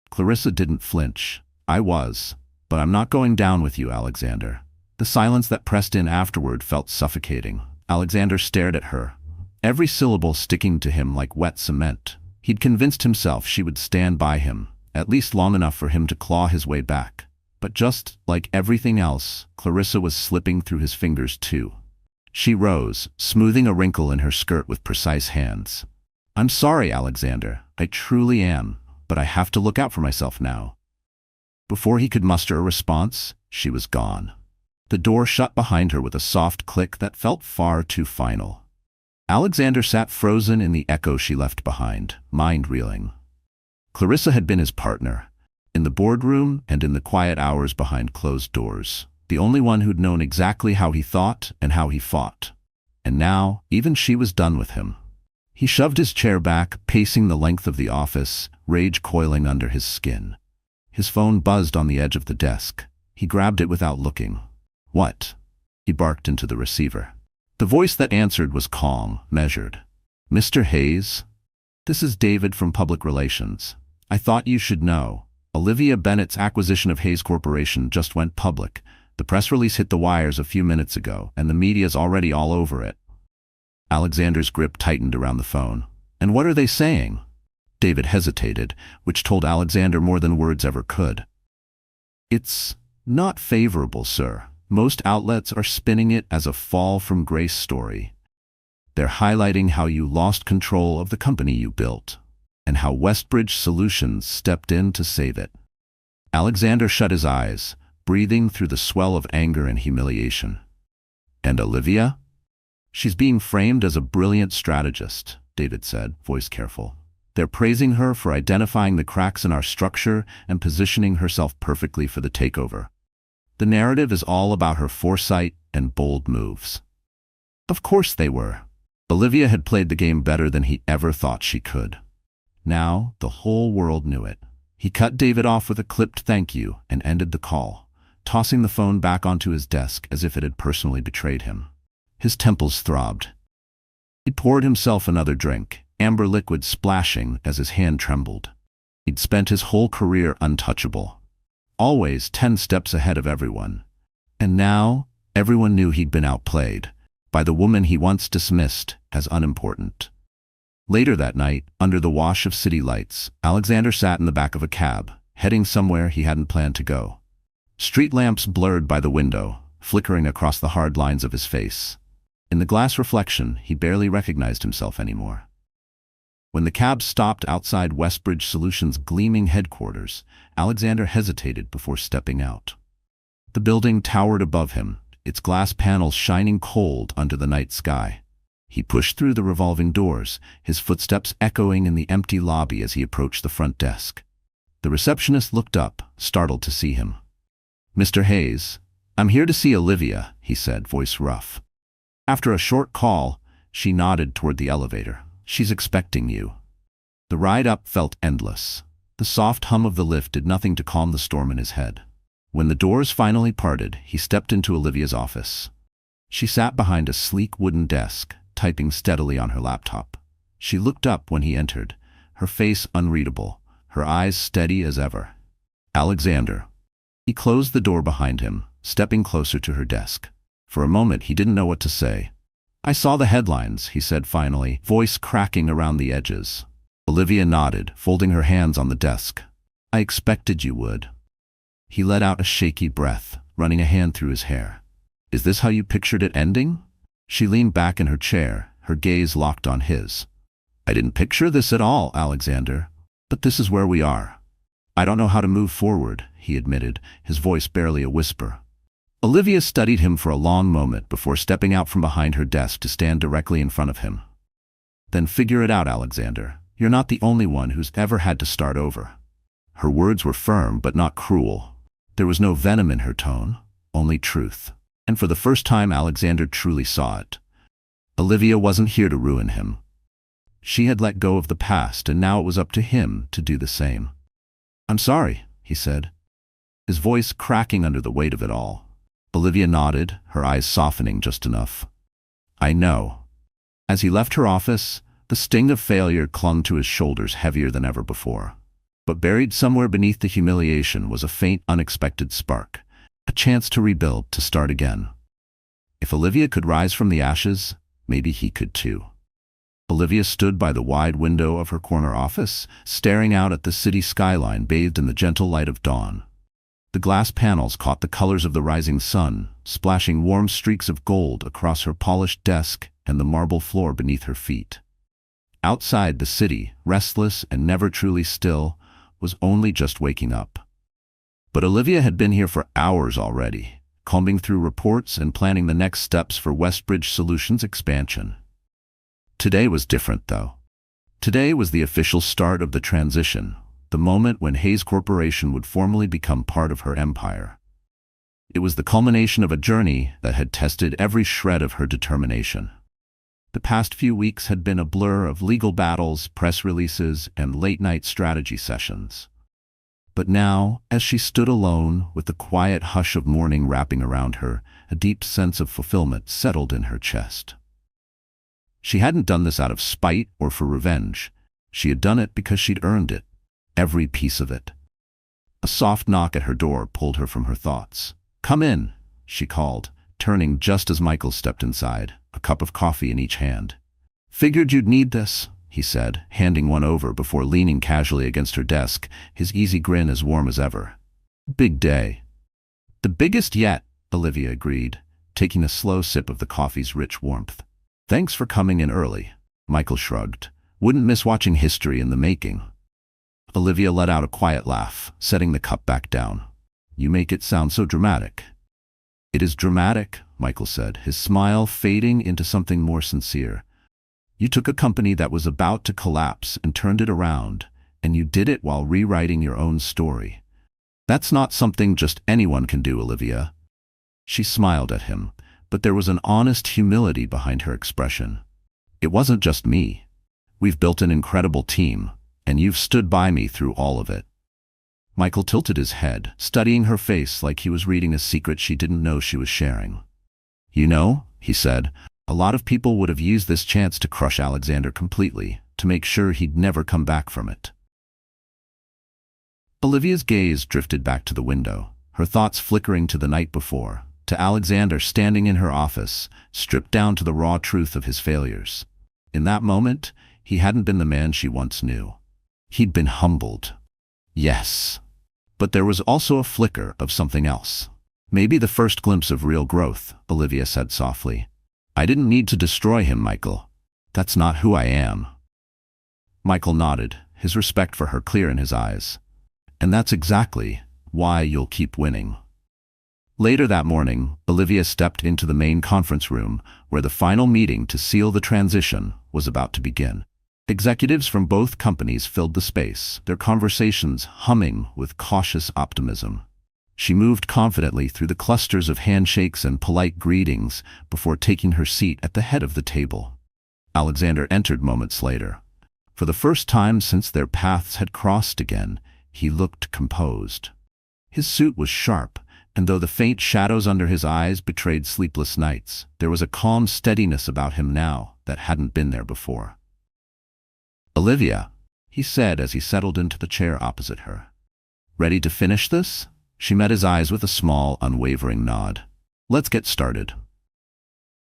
A: Clarissa didn't flinch. "I was, but I'm not going down with you, Alexander." The silence that pressed in afterward felt suffocating. Alexander stared at her, every syllable sticking to him like wet cement. He'd convinced himself she would stand by him, at least long enough for him to claw his way back. But just like everything else, Clarissa was slipping through his fingers too. She rose, smoothing a wrinkle in her skirt with precise hands. "I'm sorry, Alexander. I truly am, but I have to look out for myself now." Before he could muster a response, she was gone. The door shut behind her with a soft click that felt far too final. Alexander sat frozen in the echo she left behind, mind reeling. Clarissa had been his partner, in the boardroom and in the quiet hours behind closed doors, the only one who'd known exactly how he thought and how he fought. And now, even she was done with him. He shoved his chair back, pacing the length of the office, rage coiling under his skin. His phone buzzed on the edge of the desk. He grabbed it without looking. "What?" he barked into the receiver. The voice that answered was calm, measured. "Mr. Hayes? This is David from Public Relations. I thought you should know. Olivia Bennett's acquisition of Hayes Corporation just went public. The press release hit the wires a few minutes ago, and the media's already all over it." Alexander's grip tightened around the phone. "And what are they saying?" David hesitated, which told Alexander more than words ever could. "It's not favorable, sir. Most outlets are spinning it as a fall from grace story. They're highlighting how you lost control of the company you built, and how Westbridge Solutions stepped in to save it." Alexander shut his eyes, breathing through the swell of anger and humiliation. "And Olivia? She's being framed as a brilliant strategist," David said, voice careful. "They're praising her for identifying the cracks in our structure and positioning herself perfectly for the takeover. The narrative is all about her foresight and bold moves." Of course they were. Olivia had played the game better than he ever thought she could. Now, the whole world knew it. He cut David off with a clipped thank you and ended the call, tossing the phone back onto his desk as if it had personally betrayed him. His temples throbbed. He poured himself another drink, amber liquid splashing as his hand trembled. He'd spent his whole career untouchable, always 10 steps ahead of everyone. And now, everyone knew he'd been outplayed by the woman he once dismissed as unimportant. Later that night, under the wash of city lights, Alexander sat in the back of a cab, heading somewhere he hadn't planned to go. Street lamps blurred by the window, flickering across the hard lines of his face. In the glass reflection, he barely recognized himself anymore. When the cab stopped outside Westbridge Solutions' gleaming headquarters, Alexander hesitated before stepping out. The building towered above him, its glass panels shining cold under the night sky. He pushed through the revolving doors, his footsteps echoing in the empty lobby as he approached the front desk. The receptionist looked up, startled to see him. "Mr. Hayes, I'm here to see Olivia," he said, voice rough. After a short call, she nodded toward the elevator. "She's expecting you." The ride up felt endless. The soft hum of the lift did nothing to calm the storm in his head. When the doors finally parted, he stepped into Olivia's office. She sat behind a sleek wooden desk, typing steadily on her laptop. She looked up when he entered, her face unreadable, her eyes steady as ever. "Alexander." He closed the door behind him, stepping closer to her desk. For a moment he didn't know what to say. "I saw the headlines," he said finally, voice cracking around the edges. Olivia nodded, folding her hands on the desk. "I expected you would." He let out a shaky breath, running a hand through his hair. "Is this how you pictured it ending?" She leaned back in her chair, her gaze locked on his. "I didn't picture this at all, Alexander. But this is where we are. I don't know how to move forward," he admitted, his voice barely a whisper. Olivia studied him for a long moment before stepping out from behind her desk to stand directly in front of him. "Then figure it out, Alexander. You're not the only one who's ever had to start over." Her words were firm but not cruel. There was no venom in her tone, only truth. And for the first time Alexander truly saw it. Olivia wasn't here to ruin him. She had let go of the past, and now it was up to him to do the same. "I'm sorry," he said, his voice cracking under the weight of it all. Olivia nodded, her eyes softening just enough. "I know." As he left her office, the sting of failure clung to his shoulders heavier than ever before. But buried somewhere beneath the humiliation was a faint, unexpected spark, a chance to rebuild, to start again. If Olivia could rise from the ashes, maybe he could too. Olivia stood by the wide window of her corner office, staring out at the city skyline bathed in the gentle light of dawn. The glass panels caught the colors of the rising sun, splashing warm streaks of gold across her polished desk and the marble floor beneath her feet. Outside, the city, restless and never truly still, was only just waking up. But Olivia had been here for hours already, combing through reports and planning the next steps for Westbridge Solutions' expansion. Today was different, though. Today was the official start of the transition, the moment when Hayes Corporation would formally become part of her empire. It was the culmination of a journey that had tested every shred of her determination. The past few weeks had been a blur of legal battles, press releases, and late-night strategy sessions. But now, as she stood alone, with the quiet hush of morning wrapping around her, a deep sense of fulfillment settled in her chest. She hadn't done this out of spite or for revenge. She had done it because she'd earned it, every piece of it. A soft knock at her door pulled her from her thoughts. "Come in," she called, turning just as Michael stepped inside, a cup of coffee in each hand. "Figured you'd need this," he said, handing one over before leaning casually against her desk, his easy grin as warm as ever. "Big day." "The biggest yet," Olivia agreed, taking a slow sip of the coffee's rich warmth. "Thanks for coming in early," Michael shrugged. "Wouldn't miss watching history in the making." Olivia let out a quiet laugh, setting the cup back down. "You make it sound so dramatic." "It is dramatic," Michael said, his smile fading into something more sincere. "You took a company that was about to collapse and turned it around, and you did it while rewriting your own story. That's not something just anyone can do, Olivia." She smiled at him, but there was an honest humility behind her expression. "It wasn't just me. We've built an incredible team, and you've stood by me through all of it." Michael tilted his head, studying her face like he was reading a secret she didn't know she was sharing. "You know," he said, "a lot of people would have used this chance to crush Alexander completely, to make sure he'd never come back from it." Olivia's gaze drifted back to the window, her thoughts flickering to the night before, to Alexander standing in her office, stripped down to the raw truth of his failures. In that moment, he hadn't been the man she once knew. He'd been humbled. Yes. But there was also a flicker of something else. Maybe the first glimpse of real growth, Olivia said softly. I didn't need to destroy him, Michael. That's not who I am. Michael nodded, his respect for her clear in his eyes. And that's exactly why you'll keep winning. Later that morning, Olivia stepped into the main conference room where the final meeting to seal the transition was about to begin. Executives from both companies filled the space, their conversations humming with cautious optimism. She moved confidently through the clusters of handshakes and polite greetings before taking her seat at the head of the table. Alexander entered moments later. For the first time since their paths had crossed again, he looked composed. His suit was sharp, and though the faint shadows under his eyes betrayed sleepless nights, there was a calm steadiness about him now that hadn't been there before. Olivia, he said as he settled into the chair opposite her. Ready to finish this? She met his eyes with a small, unwavering nod. Let's get started.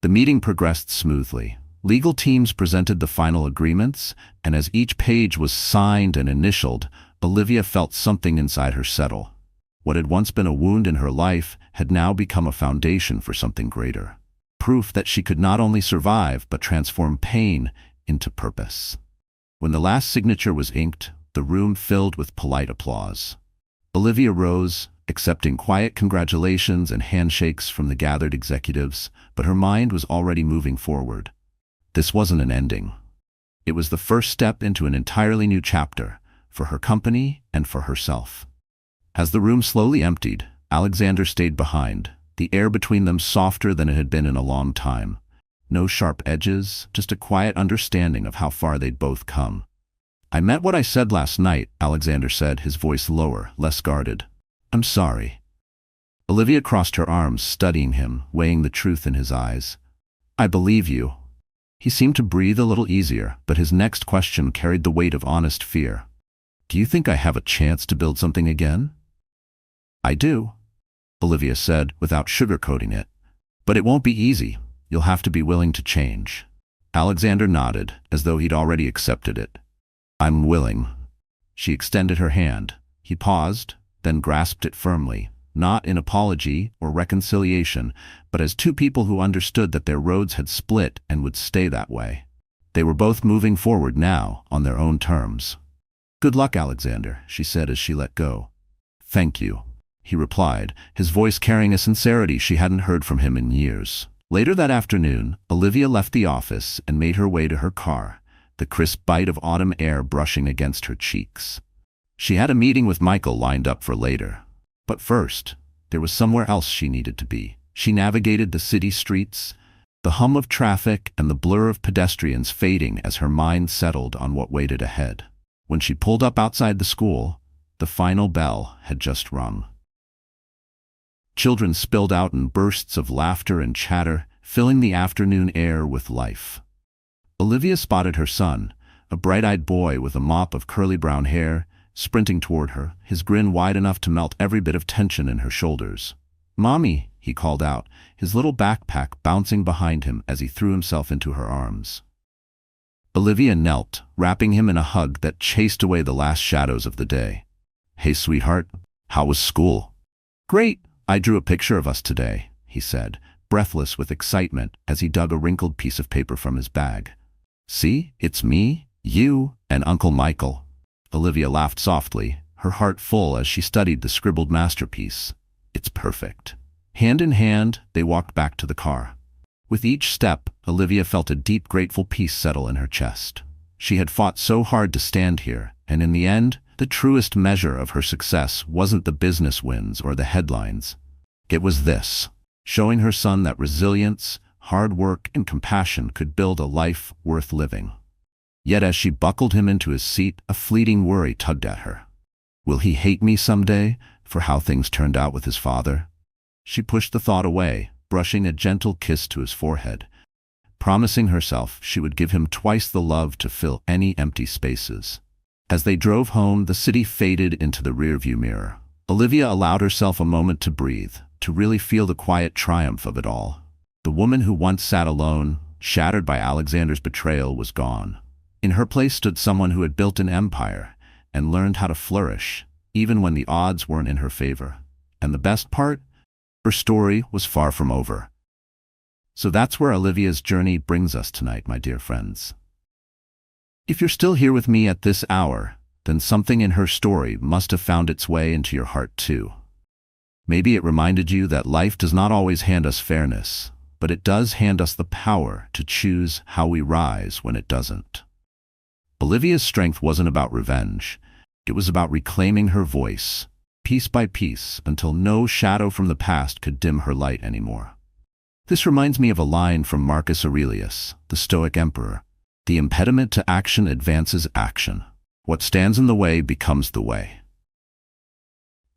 A: The meeting progressed smoothly. Legal teams presented the final agreements, and as each page was signed and initialed, Olivia felt something inside her settle. What had once been a wound in her life had now become a foundation for something greater. Proof that she could not only survive but transform pain into purpose. When the last signature was inked, the room filled with polite applause. Olivia rose, accepting quiet congratulations and handshakes from the gathered executives, but her mind was already moving forward. This wasn't an ending. It was the first step into an entirely new chapter, for her company and for herself. As the room slowly emptied, Alexander stayed behind, the air between them softer than it had been in a long time. No sharp edges, just a quiet understanding of how far they'd both come. I meant what I said last night, Alexander said, his voice lower, less guarded. I'm sorry. Olivia crossed her arms, studying him, weighing the truth in his eyes. I believe you. He seemed to breathe a little easier, but his next question carried the weight of honest fear. Do you think I have a chance to build something again? I do, Olivia said, without sugarcoating it. But it won't be easy. You'll have to be willing to change. Alexander nodded, as though he'd already accepted it. I'm willing. She extended her hand. He paused, then grasped it firmly, not in apology or reconciliation, but as two people who understood that their roads had split and would stay that way. They were both moving forward now, on their own terms. Good luck, Alexander, she said as she let go. Thank you, he replied, his voice carrying a sincerity she hadn't heard from him in years. Later that afternoon, Olivia left the office and made her way to her car, the crisp bite of autumn air brushing against her cheeks. She had a meeting with Michael lined up for later. But first, there was somewhere else she needed to be. She navigated the city streets, the hum of traffic and the blur of pedestrians fading as her mind settled on what waited ahead. When she pulled up outside the school, the final bell had just rung. Children spilled out in bursts of laughter and chatter, filling the afternoon air with life. Olivia spotted her son, a bright-eyed boy with a mop of curly brown hair, sprinting toward her, his grin wide enough to melt every bit of tension in her shoulders. Mommy, he called out, his little backpack bouncing behind him as he threw himself into her arms. Olivia knelt, wrapping him in a hug that chased away the last shadows of the day. Hey, sweetheart, how was school? Great. I drew a picture of us today, he said, breathless with excitement as he dug a wrinkled piece of paper from his bag. See, it's me, you, and Uncle Michael. Olivia laughed softly, her heart full as she studied the scribbled masterpiece. It's perfect. Hand in hand, they walked back to the car. With each step, Olivia felt a deep, grateful peace settle in her chest. She had fought so hard to stand here, and in the end, the truest measure of her success wasn't the business wins or the headlines. It was this, showing her son that resilience, hard work, and compassion could build a life worth living. Yet as she buckled him into his seat, a fleeting worry tugged at her. Will he hate me someday for how things turned out with his father? She pushed the thought away, brushing a gentle kiss to his forehead, promising herself she would give him twice the love to fill any empty spaces. As they drove home, the city faded into the rearview mirror. Olivia allowed herself a moment to breathe, to really feel the quiet triumph of it all. The woman who once sat alone, shattered by Alexander's betrayal, was gone. In her place stood someone who had built an empire and learned how to flourish, even when the odds weren't in her favor. And the best part? Her story was far from over. So that's where Olivia's journey brings us tonight, my dear friends. If you're still here with me at this hour, then something in her story must have found its way into your heart too. Maybe it reminded you that life does not always hand us fairness, but it does hand us the power to choose how we rise when it doesn't. Olivia's strength wasn't about revenge. It was about reclaiming her voice, piece by piece, until no shadow from the past could dim her light anymore. This reminds me of a line from Marcus Aurelius, the Stoic emperor. The impediment to action advances action. What stands in the way becomes the way.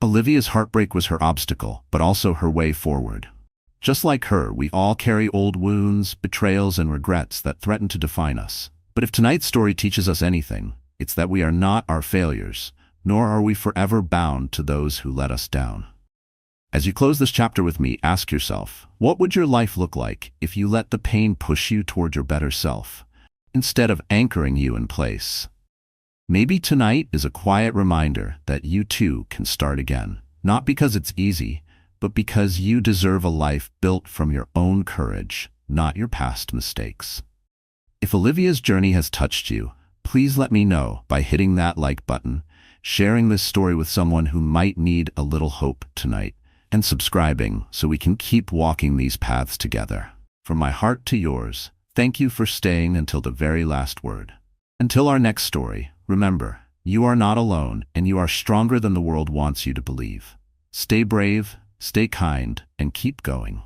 A: Olivia's heartbreak was her obstacle, but also her way forward. Just like her, we all carry old wounds, betrayals, and regrets that threaten to define us. But if tonight's story teaches us anything, it's that we are not our failures, nor are we forever bound to those who let us down. As you close this chapter with me, ask yourself, what would your life look like if you let the pain push you toward your better self, instead of anchoring you in place? Maybe tonight is a quiet reminder that you too can start again, not because it's easy, but because you deserve a life built from your own courage, not your past mistakes. If Olivia's journey has touched you, please let me know by hitting that like button, sharing this story with someone who might need a little hope tonight, and subscribing so we can keep walking these paths together. From my heart to yours, thank you for staying until the very last word. Until our next story, remember, you are not alone and you are stronger than the world wants you to believe. Stay brave, stay kind, and keep going.